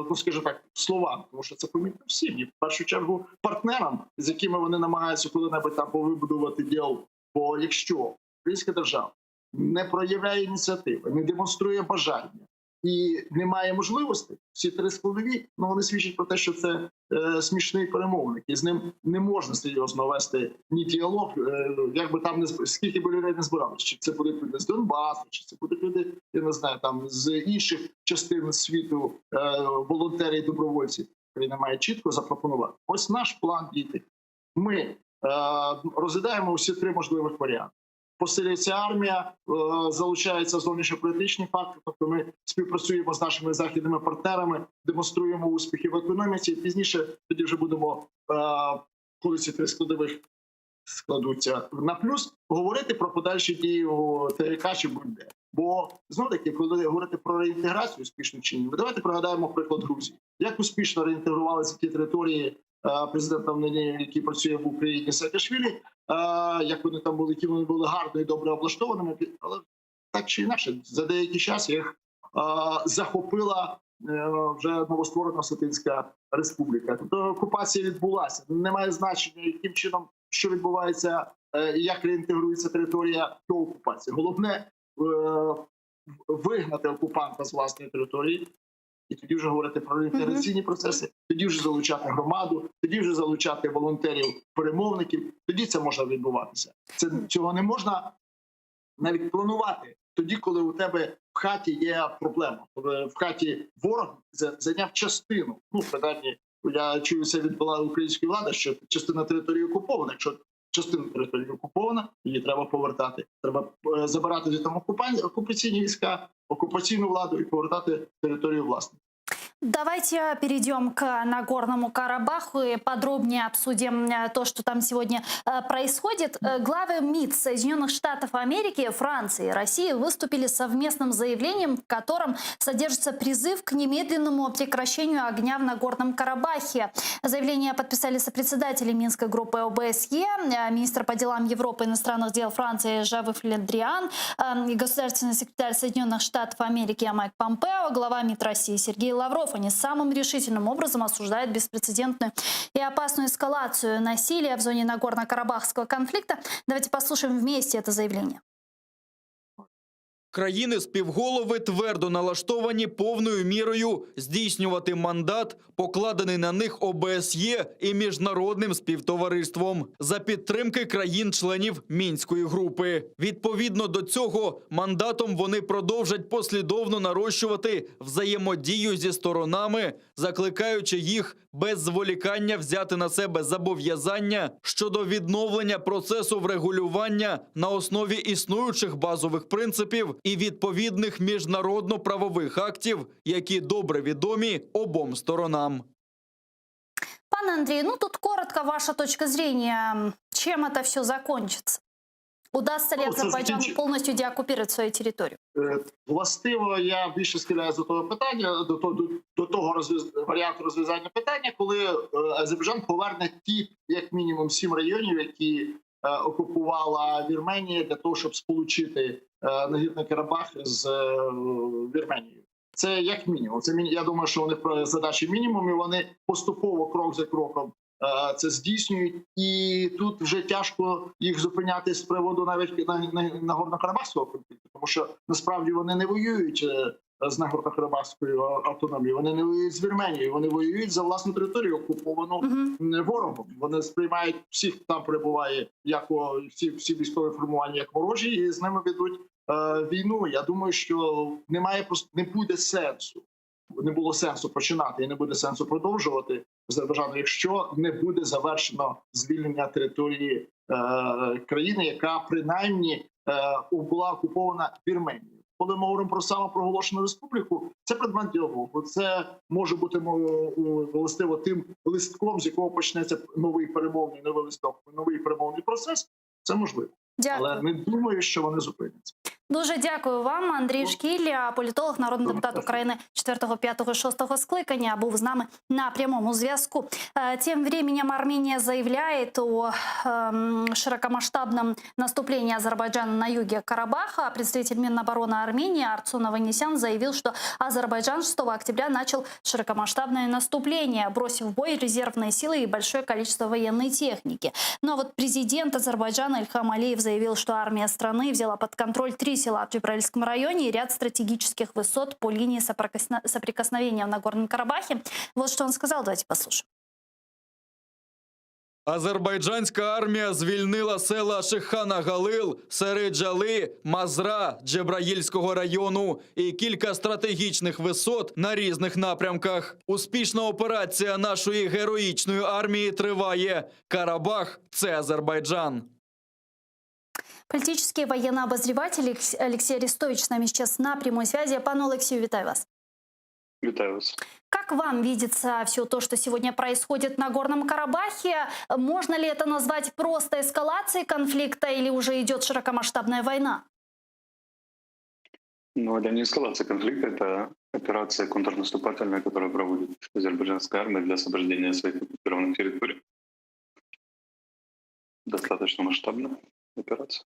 ну, скажімо так, словам, тому що це помітно всім. І в першу чергу партнерам, з якими вони намагаються коли-небудь там повибудувати діалог. Бо якщо українська держава не проявляє ініціативи, не демонструє бажання і немає можливостей, всі три складові, ну, вони свідчать про те, що це смішний перемовник, і з ним не можна серйозно вести ні діалог, як би там скільки би людей не збиралися, чи це будуть люди з Донбасу, чи це будуть люди, я не знаю, там з інших частин світу, волонтери і добровольці. Україна має чітко запропонувати. Ось наш план діти. Ми розглядаємо усі три можливих варіанти. Посилюється армія, залучаються зовнішньополітичні фактори, тобто ми співпрацюємо з нашими західними партнерами, демонструємо успіхи в економіці, і пізніше тоді вже будемо, коли ці три складових складуться на плюс, говорити про подальші дії у ТК чи будь-де. Бо, знову-таки, коли говорити про реінтеграцію успішну чи ні, давайте пригадаємо приклад Грузії. Як успішно реінтегрувалися ті території президентом, який працює в Україні, Саакашвілі, як вони там були, які вони були гарно і добре облаштованими, але так чи інакше, за деякий час їх захопила вже новостворена Осетинська республіка. Тобто окупація відбулася. Немає значення, яким чином, що відбувається, як реінтегрується територія до окупації. Головне вигнати окупанта з власної території, і тоді вже говорити про реінтеграційні процеси, тоді вже залучати громаду, тоді вже залучати волонтерів, перемовників, тоді це може відбуватися. Цього не можна навіть планувати тоді, коли у тебе в хаті є проблема. Коли в хаті ворог зайняв частину. Ну, принаймні, я чую це від української влади, що частина території окупована. Якщо частина території окупована, її треба повертати. Треба забирати звідти окупаційні війська, окупаційну владу і повертати територію власне. Давайте перейдем к Нагорному Карабаху и подробнее обсудим то, что там сегодня происходит. Главы МИД Соединенных Штатов Америки, Франции и России выступили с совместным заявлением, в котором содержится призыв к немедленному прекращению огня в Нагорном Карабахе. Заявление подписали сопредседатели Минской группы ОБСЕ, министр по делам Европы и иностранных дел Франции Жан-Йves Le Drian, государственный секретарь Соединенных Штатов Америки Майк Помпео, глава МИД России Сергей Лавров. Они самым решительным образом осуждают беспрецедентную и опасную эскалацию насилия в зоне Нагорно-Карабахского конфликта. Давайте послушаем вместе это заявление. Країни-співголови твердо налаштовані повною мірою здійснювати мандат, покладений на них ОБСЄ і міжнародним співтовариством за підтримки країн-членів Мінської групи. Відповідно до цього, мандатом вони продовжать послідовно нарощувати взаємодію зі сторонами, закликаючи їх без зволікання взяти на себе зобов'язання щодо відновлення процесу врегулювання на основі існуючих базових принципів і відповідних міжнародно-правових актів, які добре відомі обом сторонам. Пан Андрей, ну тут коротко ваша точка зрения. Чем это все закончится? Удастся ли Ну, це Азербайджану закінчить. полностью деоккупировать свою территорию? Властиво, я більше схиляюся до того питання, до того варіанту розв'язання питання, коли Азербайджан поверне ті, як мінімум, 7 районів, які окупувала Вірменія, для того, щоб сполучити Нагірний Карабах з Вірменією. Це як мінімум. Я думаю, що вони про задачі мінімум, і вони поступово, крок за кроком, це здійснюють. І тут вже тяжко їх зупиняти з приводу навіть Нагорно-Карабахського конфлікту, тому що насправді вони не воюють з Нагорно-Карабахською автономією, вони не воюють з Вірменією, вони воюють за власну територію, окуповану ворогом. Вони сприймають всіх, хто там перебуває, як всі військові формування, як ворожі, і з ними ведуть війну. Я думаю, що не буде сенсу. Не було сенсу починати і не буде сенсу продовжувати Азербайджану, якщо не буде завершено звільнення території країни, яка принаймні була окупована Вірменією. Коли ми говоримо про самопроголошену республіку, це предмет діалогу. Це може бути властиво тим листком, з якого почнеться новий перемовний, новий перемовний процес. Це можливо. Дякую. Але не думаю, що вони зупиняться. Дуже дякую вам, Андрій Шкіль, політолог, народний депутат України 4, 5, 6 скликання, був з нами на прямому зв'язку. Тем временем Армения заявляет о широкомасштабном наступлении Азербайджана на юге Карабаха. Представитель Минобороны Армении Арцун Аванесян заявил, что Азербайджан 6 октября начал широкомасштабное наступление, бросив в бой резервные силы и большое количество военной техники. Но вот президент Азербайджана Ильхам Алиев заявил, что армия страны взяла под контроль 3 села в Джебраильском районе и ряд стратегических высот по линии соприкосновения в Нагорном Карабахе. Вот что он сказал, давайте послушаем. Азербайджанська армія звільнила села Шихана Галил, Середжали, Мазра, Джебраїльського району і кілька стратегічних висот на різних напрямках. Успішна операція нашої героїчної армії триває. Карабах – це Азербайджан. Политический военный обозреватель Алексей Арестович с нами сейчас на прямой связи. Пане Олексію, вітаю вас. Вітаю вас. Как вам видится все то, что сегодня происходит на Горном Карабахе? Можно ли это назвать просто эскалацией конфликта или уже идет широкомасштабная война? Ну, это не эскалация конфликта, это операция контрнаступательная, которую проводит азербайджанская армия для освобождения своих оккупированных территорий. Достаточно масштабная операция.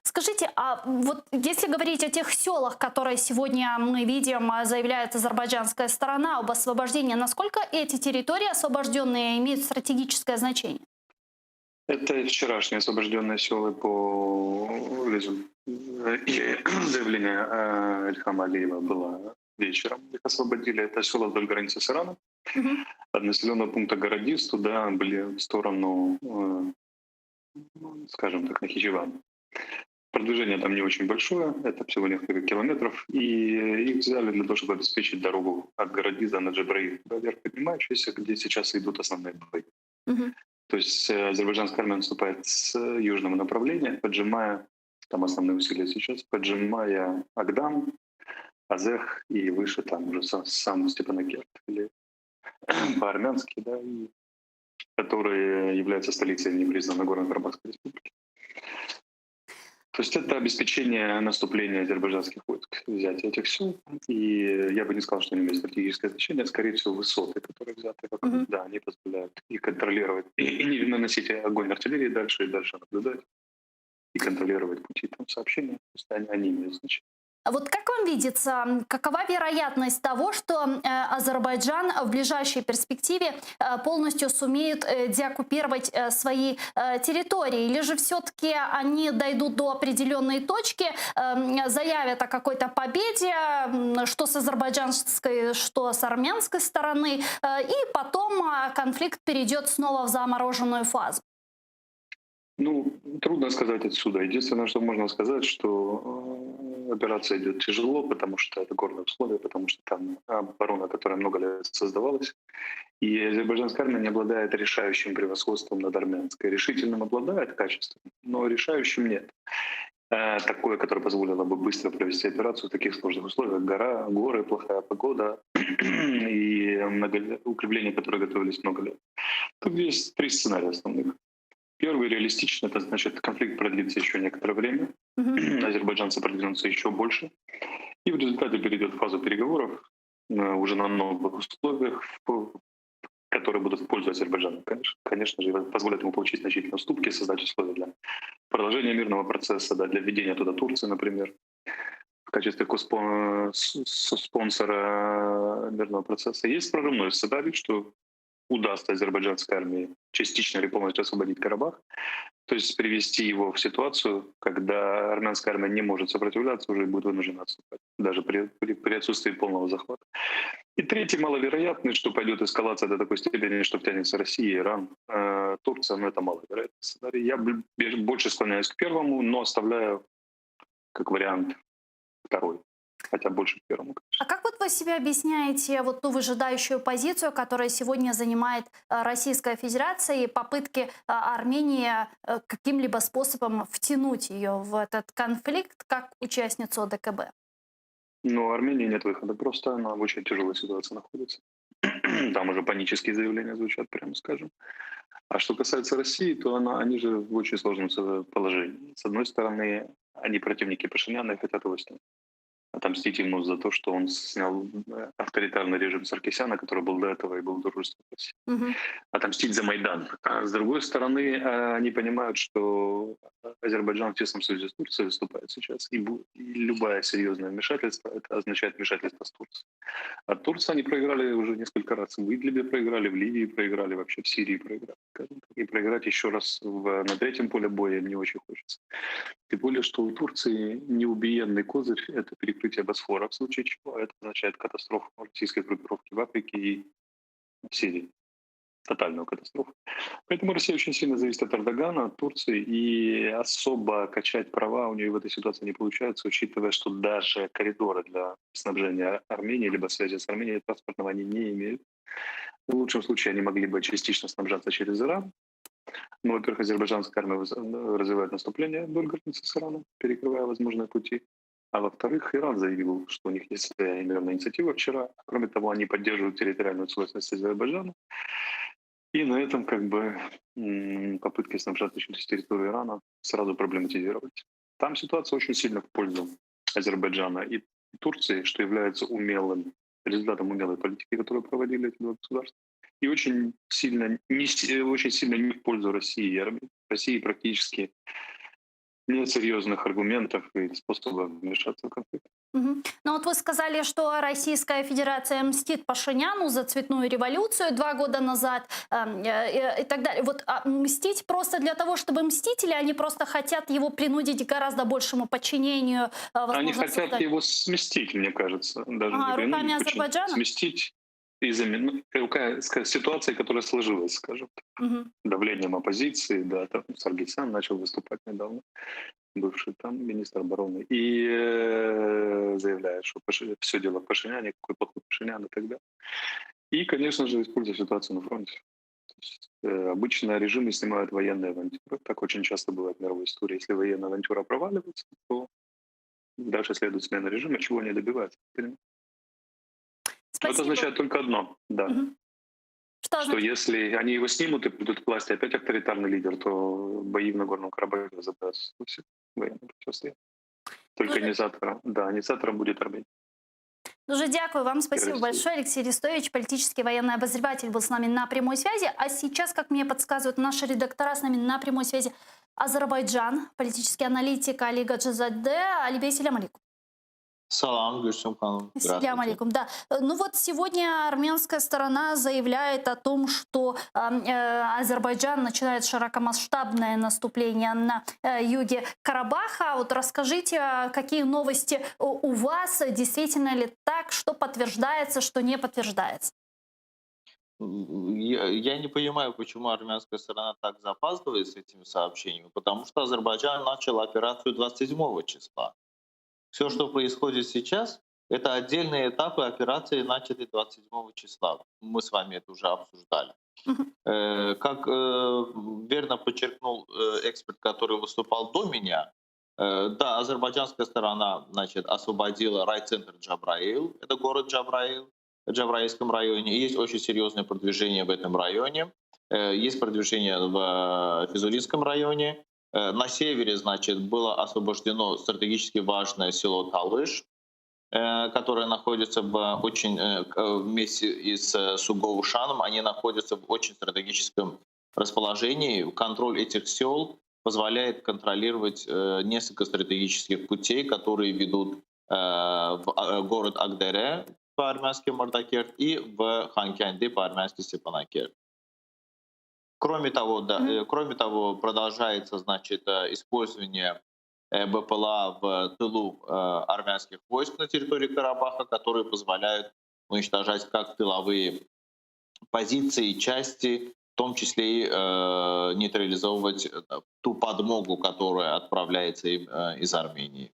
Скажите, а вот если говорить о тех селах, которые сегодня мы видим, заявляет азербайджанская сторона об освобождении, насколько эти территории освобожденные имеют стратегическое значение? Это вчерашние освобожденные села по заявление Ильхама Алиева было вечером. Их освободили. Это села вдоль границы с Ираном. От населенного пункта Городис туда были в сторону, скажем так, Нахичевана. Продвижение там не очень большое, это всего несколько километров, и их взяли для того, чтобы обеспечить дорогу от Городиза на Джебраиль, вверх поднимающуюся, где сейчас идут основные бои. То есть азербайджанская армия наступает с южного направления, поджимая, там основные усилия сейчас, поджимая Агдам, Азех и выше там уже сам Степанакерт, или по-армянски, да, который является столицей непризнанной Нагорно-Карабахской республики. То есть это обеспечение наступления азербайджанских войск, взятие этих сил. И я бы не сказал, что они имеют стратегическое значение. Скорее всего, высоты, которые взяты вокруг, да, они позволяют и контролировать, и не наносить огонь артиллерии дальше и дальше наблюдать, и контролировать пути там сообщения. То есть они имеют значение. А вот как вам видится, какова вероятность того, что Азербайджан в ближайшей перспективе полностью сумеет деоккупировать свои территории? Или же все-таки они дойдут до определенной точки, заявят о какой-то победе, что с азербайджанской, что с армянской стороны, и потом конфликт перейдет снова в замороженную фазу? Ну, трудно сказать отсюда. Единственное, что можно сказать, что операция идет тяжело, потому что это горные условия, потому что там оборона, которая много лет создавалась. И азербайджанская армия не обладает решающим превосходством над армянской. Решительным обладает качеством, но решающим нет. Такое, которое позволило бы быстро провести операцию в таких сложных условиях. Горы, плохая погода и укрепления, которые готовились много лет. Тут есть 3 сценария основных. Первый реалистично, это значит, конфликт продлится еще некоторое время. Мгм. Азербайджанцы продвинутся еще больше. И в результате перейдет в фазу переговоров уже на новых условиях, которые будут в пользу Азербайджана, конечно же, и позволят ему получить значительные уступки, создать условия для продолжения мирного процесса, да, для введения туда Турции, например, в качестве спонсора мирного процесса. Есть прорывной сценарий, что удастся азербайджанской армии частично или полностью освободить Карабах, то есть привести его в ситуацию, когда армянская армия не может сопротивляться, уже будет вынуждена отступать, даже при отсутствии полного захвата. И третий, маловероятный, что пойдет эскалация до такой степени, что втянется Россия, Иран, Турция, но это маловероятный сценарий. Я больше склоняюсь к первому, но оставляю как вариант второй. Хотя больше к первому, конечно. А как вот вы себе объясняете вот ту выжидающую позицию, которая сегодня занимает Российская Федерация, и попытки Армении каким-либо способом втянуть ее в этот конфликт как участницу ОДКБ? Но у Армении нет выхода, просто она в очень тяжелой ситуации находится. Там уже панические заявления звучат, прямо скажем. А что касается России, то они же в очень сложном положении. С одной стороны, они противники Пашиняна и хотят его снять. Отомстить ему за то, что он снял авторитарный режим Саркисяна, который был до этого и был дружественным с Россией. Мгм. Отомстить за Майдан. А с другой стороны, они понимают, что Азербайджан в тесном союзе с Турцией выступает сейчас, и любое серьезное вмешательство, это означает вмешательство с Турцией. А Турции они проиграли уже несколько раз. В Идлибе проиграли, в Ливии проиграли, вообще в Сирии проиграли. Скажем так. И проиграть еще раз на третьем поле боя не очень хочется. Тем более, что у Турции неубиенный козырь — это перекрытие Босфора, в случае чего это означает катастрофу российской группировки в Африке и в Сирии. Тотальную катастрофу. Поэтому Россия очень сильно зависит от Эрдогана, от Турции, и особо качать права у нее в этой ситуации не получается, учитывая, что даже коридоры для снабжения Армении, либо связи с Арменией транспортного они не имеют. В лучшем случае они могли бы частично снабжаться через Иран. Ну, во-первых, азербайджанская армия развивает наступление вдоль границы с Ираном, перекрывая возможные пути. А во-вторых, Иран заявил, что у них есть своя мирная инициатива вчера. Кроме того, они поддерживают территориальную целостность Азербайджана. И на этом попытки снабжаться через территорию Ирана сразу проблематизировать. Там ситуация очень сильно в пользу Азербайджана и Турции, что является результатом умелой политики, которую проводили эти два государства. И очень сильно не в пользу России и Армении. России практически нет серьезных аргументов и способов вмешаться в конфликт. Мгм. Ну вот вы сказали, что Российская Федерация мстит Пашиняну за цветную революцию 2 года назад и так далее. Вот мстить просто для того, чтобы мстить, или они просто хотят его принудить к гораздо большему подчинению? Они возможно, хотят его сместить, мне кажется. Даже не руками принудить, Азербайджана? сместить из ситуации, которая сложилась, скажем так. Мгм. Давлением оппозиции, да, там Саргисян начал выступать недавно, бывший там министр обороны, и заявляет, что все дело в Пашиняне, какой плохой Пашинян и так далее. И, конечно же, используя ситуацию на фронте. То есть, обычно режимы снимают военные авантюры. Так очень часто бывает в мировой истории. Если военная авантюра проваливается, то дальше следует смена режима, чего они добиваются. Понимаете? Спасибо. Это означает только одно, да. Мгм. Что Что означает? если они его снимут и придут к власти опять авторитарный лидер, то бои в Нагорном Карабахе возобновятся все военные противостояния. Только Дуже- инициатором будет Армения. Дуже дякую вам, спасибо Россия. большое. Алексей Арестович, политический военный обозреватель, был с нами на прямой связи. А сейчас, как мне подсказывают наши редактора, с нами на прямой связи Азербайджан, политический аналитик Али Гаджизаде. Алибей, селям алейкум. Салам, Гульсум ханым. Селям Здравствуйте. алейкум, да. Ну вот сегодня армянская сторона заявляет о том, что Азербайджан начинает широкомасштабное наступление на юге Карабаха. Вот расскажите, какие новости у вас, действительно ли так, что подтверждается, что не подтверждается? Я не понимаю, почему армянская сторона так запаздывает с этими сообщениями, потому что Азербайджан начал операцию 27 числа. Все, что происходит сейчас, это отдельные этапы операции, начатой 27 числа. Мы с вами это уже обсуждали. Мгм. Как верно подчеркнул эксперт, который выступал до меня, да, азербайджанская сторона, значит, освободила райцентр Джабраил, это город Джабраил, в Джабраильском районе. И есть очень серьезное продвижение в этом районе. Есть продвижение в Физулинском районе. На севере, значит, было освобождено стратегически важное село Талыш, которое находится вместе и с Сугоушаном. Они находятся в очень стратегическом расположении. Контроль этих сел позволяет контролировать несколько стратегических путей, которые ведут в город Агдере по-армянски Мордокерт и в Ханкянде по-армянски Степанакерт. Кроме того, продолжается, значит, использование БПЛА в тылу армянских войск на территории Карабаха, которые позволяют уничтожать как тыловые позиции, части, в том числе и нейтрализовывать ту подмогу, которая отправляется им из Армении.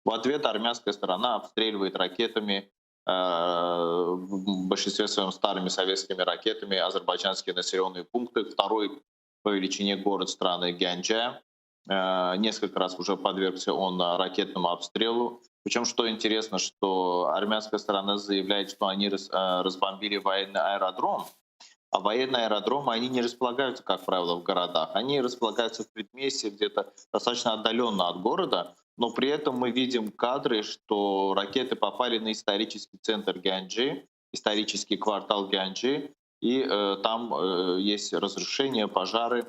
В ответ армянская сторона обстреливает ракетами, в большинстве своем старыми советскими ракетами, азербайджанские населенные пункты. Второй по величине город страны Гянджа. Несколько раз уже подвергся он ракетному обстрелу. Причем, что интересно, что армянская сторона заявляет, что они разбомбили военный аэродром, а военные аэродромы, они не располагаются, как правило, в городах. Они располагаются в предместье, где-то достаточно отдаленно от города, но при этом мы видим кадры, что ракеты попали на исторический центр Гянджи, исторический квартал Гянджи, и там есть разрушения, пожары.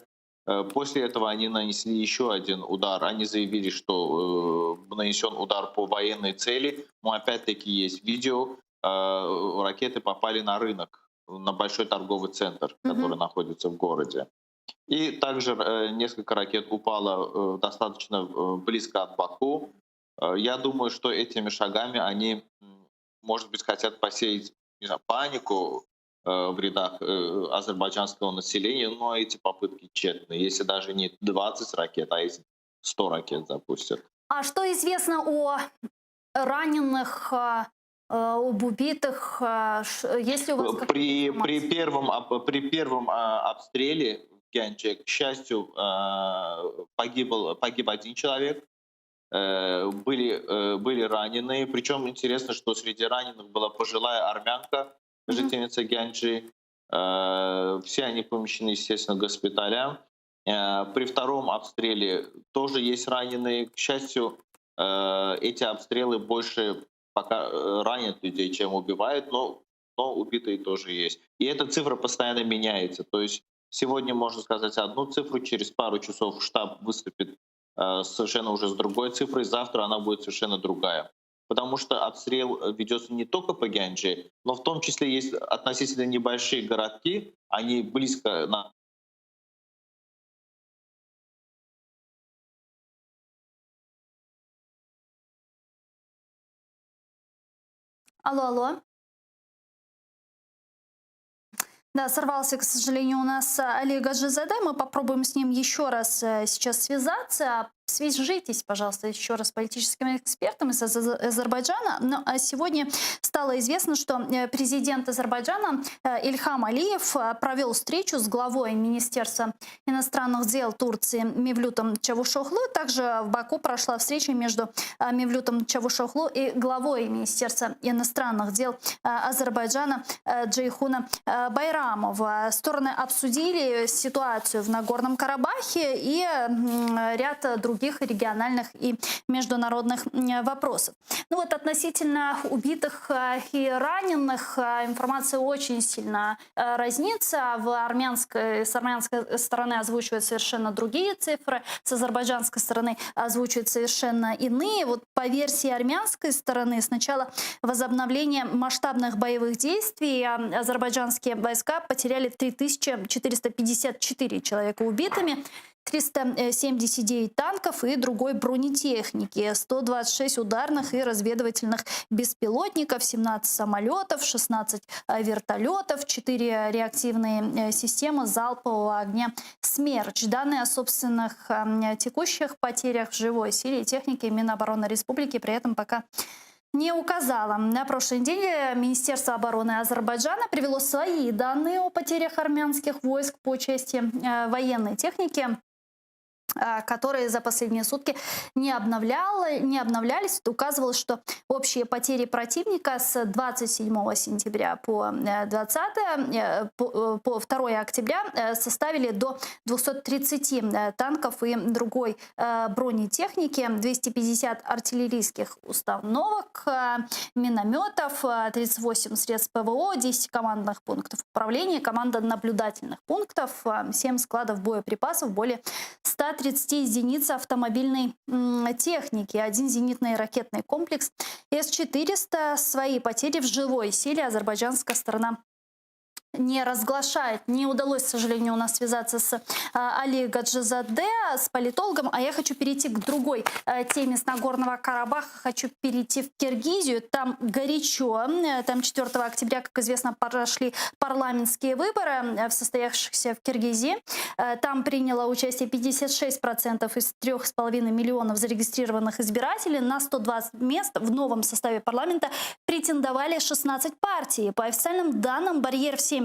После этого они нанесли еще один удар. Они заявили, что нанесен удар по военной цели, но опять-таки есть видео. Ракеты попали на рынок, на большой торговый центр, который находится в городе. И также несколько ракет упало достаточно близко от Баку. Я думаю, что этими шагами они, может быть, хотят посеять, не знаю, панику в рядах азербайджанского населения, но эти попытки тщетны. Если даже не 20 ракет, а если 100 ракет запустят. А что известно о раненых, об убитых? Есть ли у вас при первом обстреле в Гянджи, к счастью, погиб один человек. Были раненые. Причем интересно, что среди раненых была пожилая армянка, жительница Гянджи. Все они помещены, естественно, в госпиталях. При втором обстреле тоже есть раненые. К счастью, эти обстрелы больше пока ранят людей, чем убивают, но убитые тоже есть. И эта цифра постоянно меняется. То есть сегодня можно сказать одну цифру, через пару часов штаб выступит совершенно уже с другой цифрой, завтра она будет совершенно другая. Потому что обстрел ведется не только по Гянджи, но в том числе есть относительно небольшие городки, они близко на... Алло. Да, сорвался, к сожалению, у нас Олег Аджизаде. Мы попробуем с ним еще раз сейчас связаться. Свяжитесь, пожалуйста, еще раз с политическими экспертами из Азербайджана. Но сегодня стало известно, что президент Азербайджана Ильхам Алиев провел встречу с главой Министерства иностранных дел Турции Мевлютом Чавушоглу. Также в Баку прошла встреча между Мевлютом Чавушоглу и главой Министерства иностранных дел Азербайджана Джейхуна Байрамова. Стороны обсудили ситуацию в Нагорном Карабахе и ряд других региональных и международных вопросов. Ну вот относительно убитых и раненых информация очень сильно разнится. С армянской стороны озвучивают совершенно другие цифры, с азербайджанской стороны озвучивают совершенно иные. Вот по версии армянской стороны сначала возобновление масштабных боевых действий азербайджанские войска потеряли 3454 человека убитыми, 379 танков и другой бронетехники, 126 ударных и разведывательных беспилотников, 17 самолетов, 16 вертолетов, 4 реактивные системы залпового огня «Смерч». Данные о собственных текущих потерях в живой силе и технике Минобороны Республики при этом пока не указала. На прошлой неделе Министерство обороны Азербайджана привело свои данные о потерях армянских войск по части военной техники. которые за последние сутки не обновлялись. Это указывало, что общие потери противника с 27 сентября по 2 октября составили до 230 танков и другой бронетехники, 250 артиллерийских установок, минометов, 38 средств ПВО, 10 командных пунктов управления, команда наблюдательных пунктов, 7 складов боеприпасов, более 130 единиц автомобильной техники, 1 зенитный ракетный комплекс С-400. Свои потери в живой силе азербайджанская сторона не разглашает. Не удалось, к сожалению, у нас связаться с Али Гаджизаде, с политологом. А я хочу перейти к другой теме с Нагорного Карабаха. Хочу перейти в Киргизию. Там горячо. Там 4 октября, как известно, прошли парламентские выборы, состоявшиеся в Киргизии. Там приняло участие 56% из 3,5 миллионов зарегистрированных избирателей. На 120 мест в новом составе парламента претендовали 16 партий. По официальным данным, барьер в 7%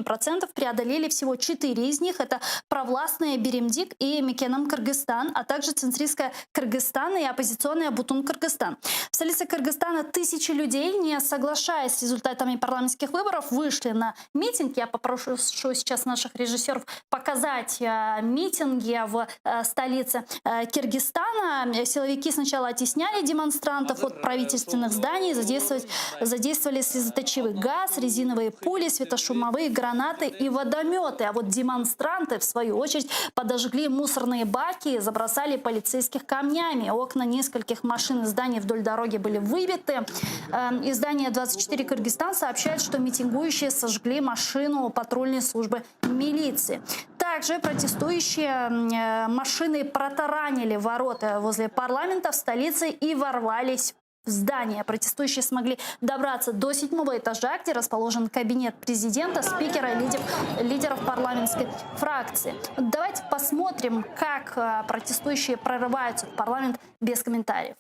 преодолели всего 4 из них. Это провластные Беремдик и Мекенам Кыргызстан, а также центристская Кыргызстан и оппозиционная Бутун Кыргызстан. В столице Кыргызстана тысячи людей, не соглашаясь с результатами парламентских выборов, вышли на митинг. Я попрошу сейчас наших режиссеров показать митинги в столице Киргизстана. Силовики сначала оттесняли демонстрантов от правительственных зданий, задействовали слезоточивый газ, резиновые пули, светошумовые гранаты и водометы. А вот демонстранты, в свою очередь, подожгли мусорные баки и забросали полицейских камнями. Окна нескольких машин и зданий вдоль дороги были выбиты. Издание «24 Кыргызстан» сообщает, что митингующие сожгли машину патрульной службы милиции. Также протестующие машины протаранили ворота возле парламента в столице и ворвались в здание. Протестующие смогли добраться до 7-го этажа, где расположен кабинет президента, спикера и лидеров парламентской фракции. Давайте посмотрим, как протестующие прорываются в парламент без комментариев.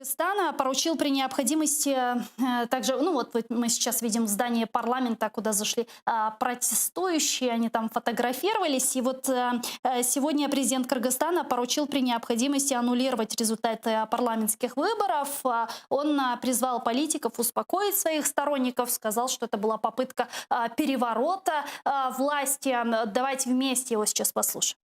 Кыргызстана поручил при необходимости также, вот мы сейчас видим здание парламента, куда зашли протестующие, они там фотографировались. И вот сегодня президент Кыргызстана поручил при необходимости аннулировать результаты парламентских выборов. Он призвал политиков успокоить своих сторонников, сказал, что это была попытка переворота власти. Давайте вместе его сейчас послушаем.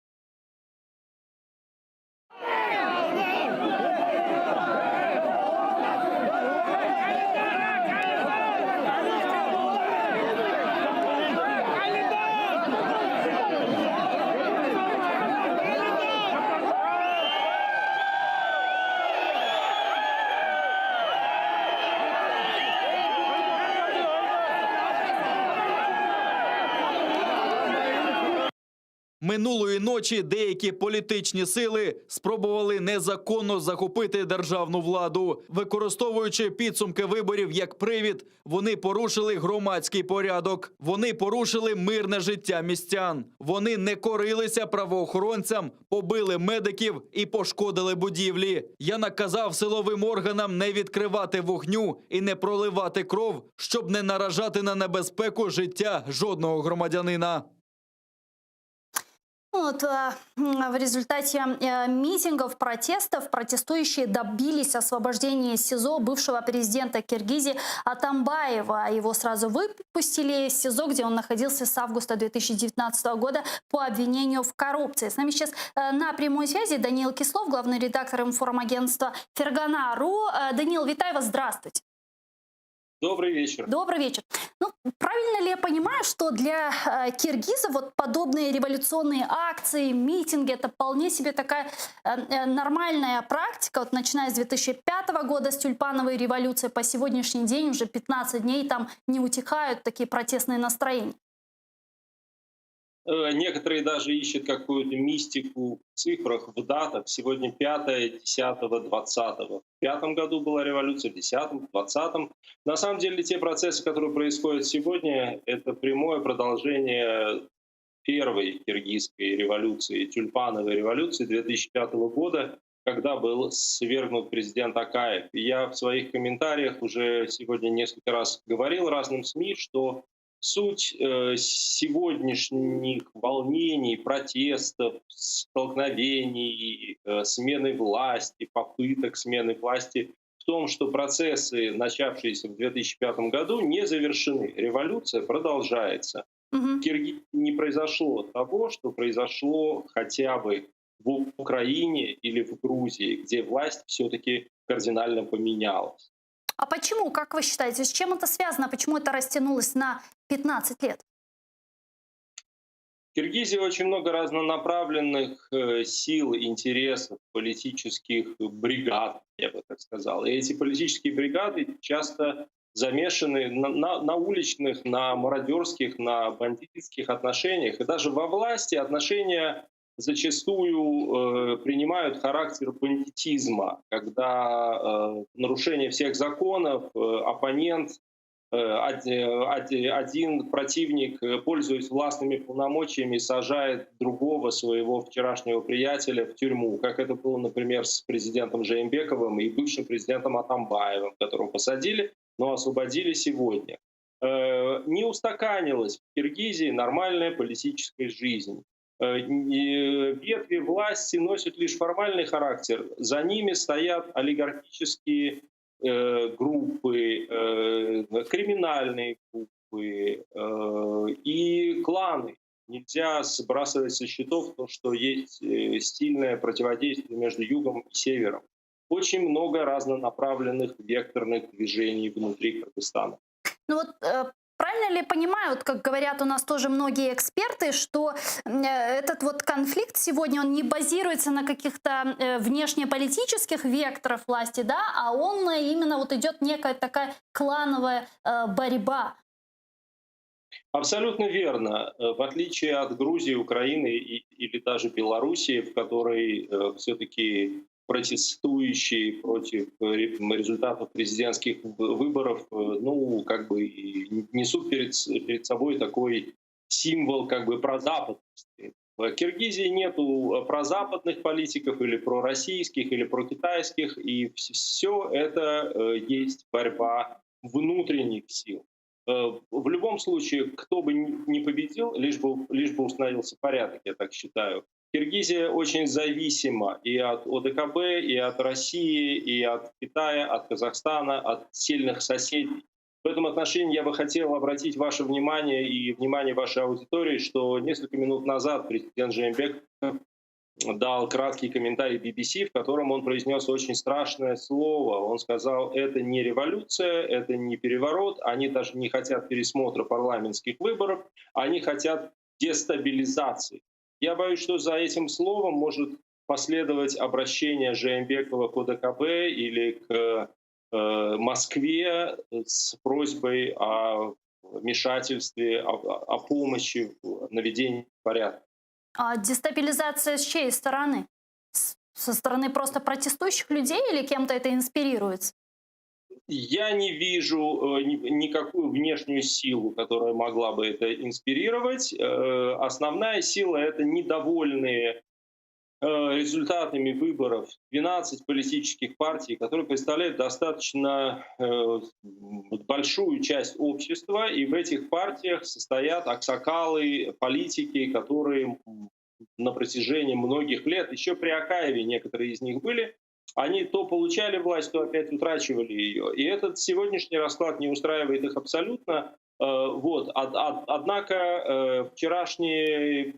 Минулої ночі деякі політичні сили спробували незаконно захопити державну владу. Використовуючи підсумки виборів як привід, вони порушили громадський порядок. Вони порушили мирне життя містян. Вони не корилися правоохоронцям, побили медиків і пошкодили будівлі. Я наказав силовим органам не відкривати вогню і не проливати кров, щоб не наражати на небезпеку життя жодного громадянина. В результате митингов, протестов протестующие добились освобождения из СИЗО бывшего президента Киргизии Атамбаева. Его сразу выпустили из СИЗО, где он находился с августа 2019 года по обвинению в коррупции. С нами сейчас на прямой связи Даниил Кислов, главный редактор информагентства Фергана.ру. Даниил, витаю вас, здравствуйте. Добрый вечер. Добрый вечер. Правильно ли я понимаю, что для киргизов подобные революционные акции, митинги — это вполне себе такая нормальная практика, начиная с 2005 года, с тюльпановой революции по сегодняшний день, уже 15 дней там не утихают такие протестные настроения? Некоторые даже ищут какую-то мистику в цифрах, в датах. Сегодня 5, 10, 20. В 5 году была революция, в 10, 20. На самом деле те процессы, которые происходят сегодня, это прямое продолжение первой киргизской революции, тюльпановой революции 2005 года, когда был свергнут президент Акаев. И я в своих комментариях уже сегодня несколько раз говорил разным СМИ, что суть сегодняшних волнений, протестов, столкновений, смены власти, попыток смены власти в том, что процессы, начавшиеся в 2005 году, не завершены. Революция продолжается. В Киргизии не произошло того, что произошло хотя бы в Украине или в Грузии, где власть все-таки кардинально поменялась. А почему, как вы считаете, с чем это связано? Почему это растянулось на 15 лет? В Киргизии очень много разнонаправленных сил, интересов, политических бригад, я бы так сказал. И эти политические бригады часто замешаны на уличных, на мародерских, на бандитских отношениях. И даже во власти отношения зачастую принимают характер бандитизма, когда нарушение всех законов, оппонент, один противник, пользуясь властными полномочиями, сажает другого своего вчерашнего приятеля в тюрьму, как это было, например, с президентом Жээнбековым и бывшим президентом Атамбаевым, которого посадили, но освободили сегодня. Не устаканилась в Киргизии нормальная политическая жизнь. Ветви власти носят лишь формальный характер. За ними стоят олигархические группы, криминальные группы и кланы. Нельзя сбрасывать со счетов то, что есть сильное противодействие между югом и севером. Очень много разнонаправленных векторных движений внутри Кыргызстана. Ну вот правильно ли понимают, как говорят у нас тоже многие эксперты, что этот вот конфликт сегодня, он не базируется на каких-то внешнеполитических векторах власти, да, а он именно вот идет некая такая клановая борьба? Абсолютно верно. В отличие от Грузии, Украины или даже Белоруссии, в которой все-таки протестующие против результатов президентских выборов, несут перед собой такой символ прозападности. В Киргизии нету прозападных политиков или пророссийских, или прокитайских, и все это есть борьба внутренних сил. В любом случае, кто бы ни победил, лишь бы установился порядок, я так считаю. Киргизия очень зависима и от ОДКБ, и от России, и от Китая, от Казахстана, от сильных соседей. В этом отношении я бы хотел обратить ваше внимание и внимание вашей аудитории, что несколько минут назад президент Жээнбеков дал краткий комментарий BBC, в котором он произнес очень страшное слово. Он сказал, это не революция, это не переворот, они даже не хотят пересмотра парламентских выборов, они хотят дестабилизации. Я боюсь, что за этим словом может последовать обращение Жээнбекова к ОДКБ или к Москве с просьбой о вмешательстве, о помощи в наведении порядка. А дестабилизация с чьей стороны? Со стороны просто протестующих людей или кем-то это инспирируется? Я не вижу никакую внешнюю силу, которая могла бы это инспирировать. Основная сила — это недовольные результатами выборов 12 политических партий, которые представляют достаточно большую часть общества, и в этих партиях состоят аксакалы, политики, которые на протяжении многих лет, еще при Акаеве некоторые из них были, они то получали власть, то опять утрачивали ее. И этот сегодняшний расклад не устраивает их абсолютно. Однако вчерашние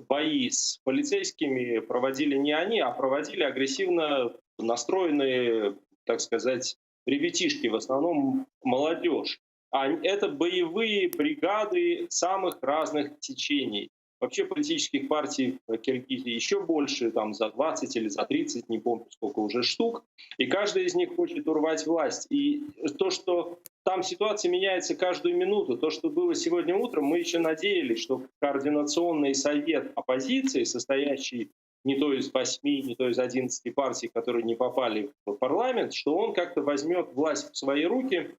бои с полицейскими проводили не они, а проводили агрессивно настроенные, так сказать, ребятишки, в основном молодежь. Это боевые бригады самых разных течений. Вообще политических партий в Киргизии еще больше, там за 20 или за 30, не помню сколько уже штук. И каждый из них хочет урвать власть. И то, что там ситуация меняется каждую минуту, то, что было сегодня утром, мы еще надеялись, что координационный совет оппозиции, состоящий не то из 8, не то из 11 партий, которые не попали в парламент, что он как-то возьмет власть в свои руки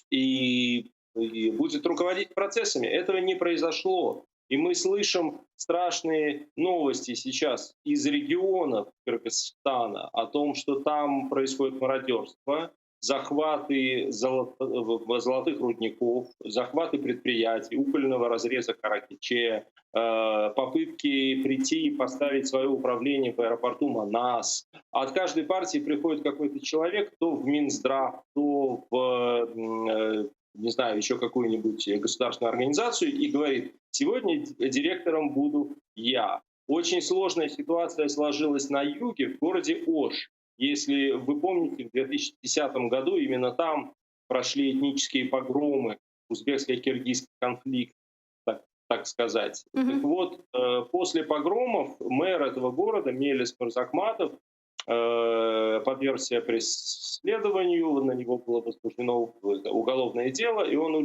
и будет руководить процессами. Этого не произошло. И мы слышим страшные новости сейчас из регионов Кыргызстана о том, что там происходит мародерство, захваты золотых рудников, захваты предприятий, угольного разреза Каракиче, попытки прийти и поставить свое управление в аэропорту Манас. От каждой партии приходит какой-то человек, то в Минздрав, то в, не знаю, еще какую-нибудь государственную организацию и говорит: сегодня директором буду я. Очень сложная ситуация сложилась на юге, в городе Ош. Если вы помните, в 2010 году именно там прошли этнические погромы, узбекско-киргизский конфликт, так сказать. Так вот, после погромов мэр этого города Мелис Мырзахматов подвергся преследованию, на него было возбуждено уголовное дело, и он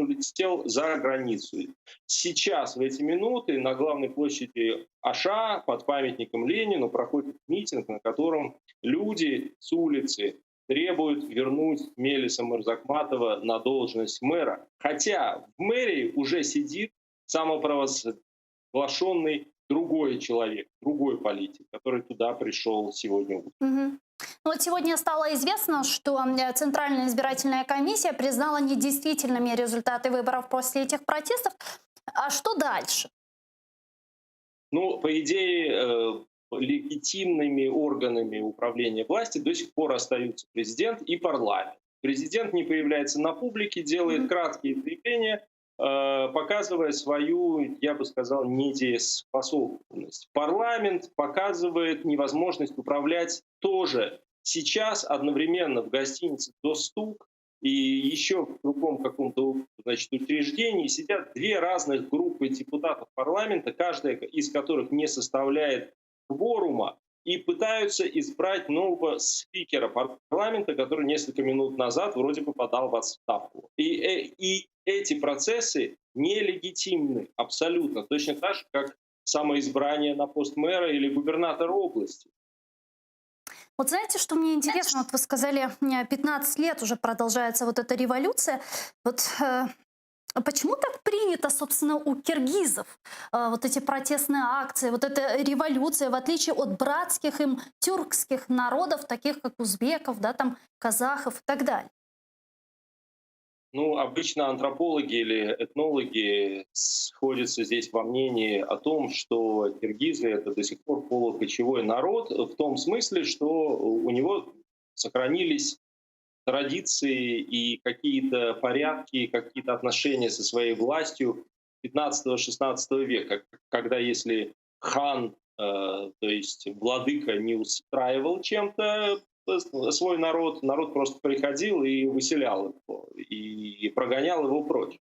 улетел за границу. Сейчас, в эти минуты, на главной площади Аша под памятником Ленину проходит митинг, на котором люди с улицы требуют вернуть Мелиса Мырзахматова на должность мэра. Хотя в мэрии уже сидит самопровозглашенный другой человек, другой политик, который туда пришел сегодня утром. Ну, вот сегодня стало известно, что Центральная избирательная комиссия признала недействительными результаты выборов после этих протестов. А что дальше? Ну, по идее, легитимными органами управления власти до сих пор остаются президент и парламент. Президент не появляется на публике, делает краткие заявления, показывая свою, я бы сказал, недееспособность. Парламент показывает невозможность управлять тоже. Сейчас одновременно в гостинице «Достук» и еще в другом каком-то, значит, учреждении сидят две разных группы депутатов парламента, каждая из которых не составляет кворума, и пытаются избрать нового спикера парламента, который несколько минут назад вроде бы подал в отставку. И эти процессы нелегитимны абсолютно, точно так же, как самоизбрание на пост мэра или губернатора области. Вот знаете, что мне интересно? Вот вы сказали, 15 лет уже продолжается вот эта революция. Вот почему так принято, собственно, у киргизов вот эти протестные акции, вот эта революция, в отличие от братских им тюркских народов, таких как узбеков, да, там, казахов и так далее? Ну, обычно антропологи или этнологи сходятся здесь во мнении о том, что киргизы — это до сих пор полукочевой народ, в том смысле, что у него сохранились традиции и какие-то порядки, какие-то отношения со своей властью 15-16 века, когда если хан, то есть владыка, не устраивал чем-то свой народ, народ просто приходил и выселял его, и прогонял его прочь.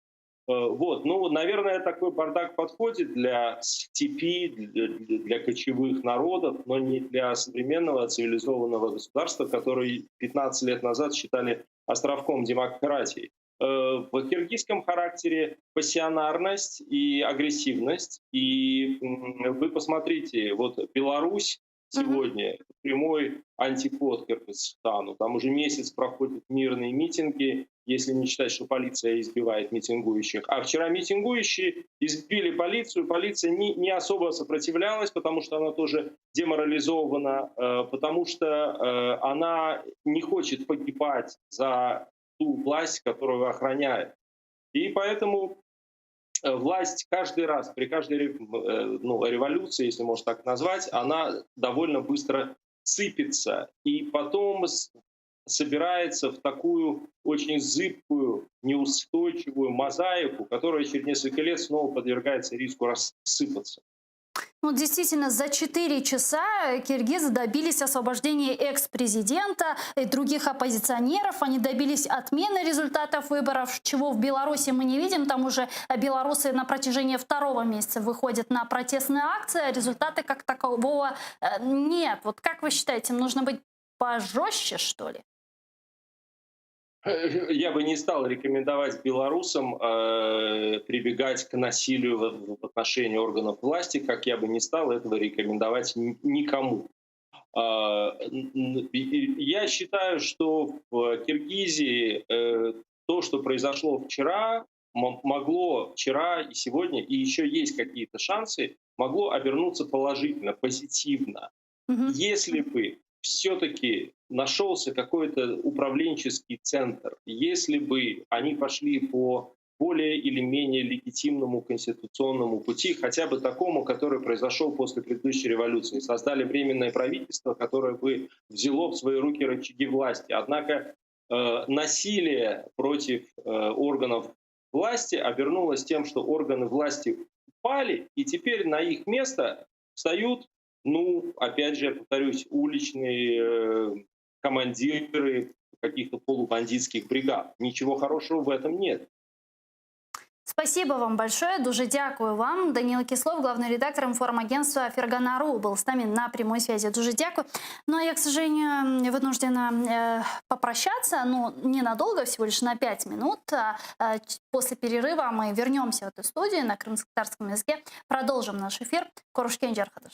Вот, ну, наверное, такой бардак подходит для степи, для кочевых народов, но не для современного цивилизованного государства, который 15 лет назад считали островком демократии. В киргизском характере пассионарность и агрессивность. И вы посмотрите, вот Беларусь сегодня прямой антипод Кыргызстану. Там уже месяц проходят мирные митинги, если не считать, что полиция избивает митингующих. А вчера митингующие избили полицию. Полиция не особо сопротивлялась, потому что она тоже деморализована, потому что она не хочет погибать за ту власть, которую охраняет. И поэтому власть каждый раз, при каждой революции, если можно так назвать, она довольно быстро сыпется и потом собирается в такую очень зыбкую, неустойчивую мозаику, которая через несколько лет снова подвергается риску рассыпаться. Ну, действительно, за 4 часа киргизы добились освобождения экс-президента и других оппозиционеров. Они добились отмены результатов выборов, чего в Беларуси мы не видим. Там уже белорусы на протяжении 2-го месяца выходят на протестные акции, а результаты как такового нет. Вот как вы считаете, нужно быть пожестче, что ли? Я бы не стал рекомендовать белорусам прибегать к насилию в отношении органов власти, как я бы не стал этого рекомендовать никому. Я считаю, что в Киргизии то, что произошло вчера, могло вчера и сегодня, и еще есть какие-то шансы, могло обернуться положительно, позитивно. Мгм. Если бы все-таки нашелся какой-то управленческий центр, если бы они пошли по более или менее легитимному конституционному пути, хотя бы такому, который произошел после предыдущей революции, создали временное правительство, которое бы взяло в свои руки рычаги власти. Однако насилие против органов власти обернулось тем, что органы власти упали, и теперь на их место встают, ну, опять же, я повторюсь, уличные командиры каких-то полубандитских бригад. Ничего хорошего в этом нет. Спасибо вам большое, дуже дякую вам. Даніл Кислов, главный редактор информагентства Фергана.ру, был с нами на прямой связи. Дуже дякую. Ну, а я, к сожалению, вынуждена попрощаться, ну, ненадолго, всего лишь на 5 минут. После перерыва мы вернемся в эту студию на крымско-татарском языке, продолжим наш эфир. Корушкенджер Хадыш.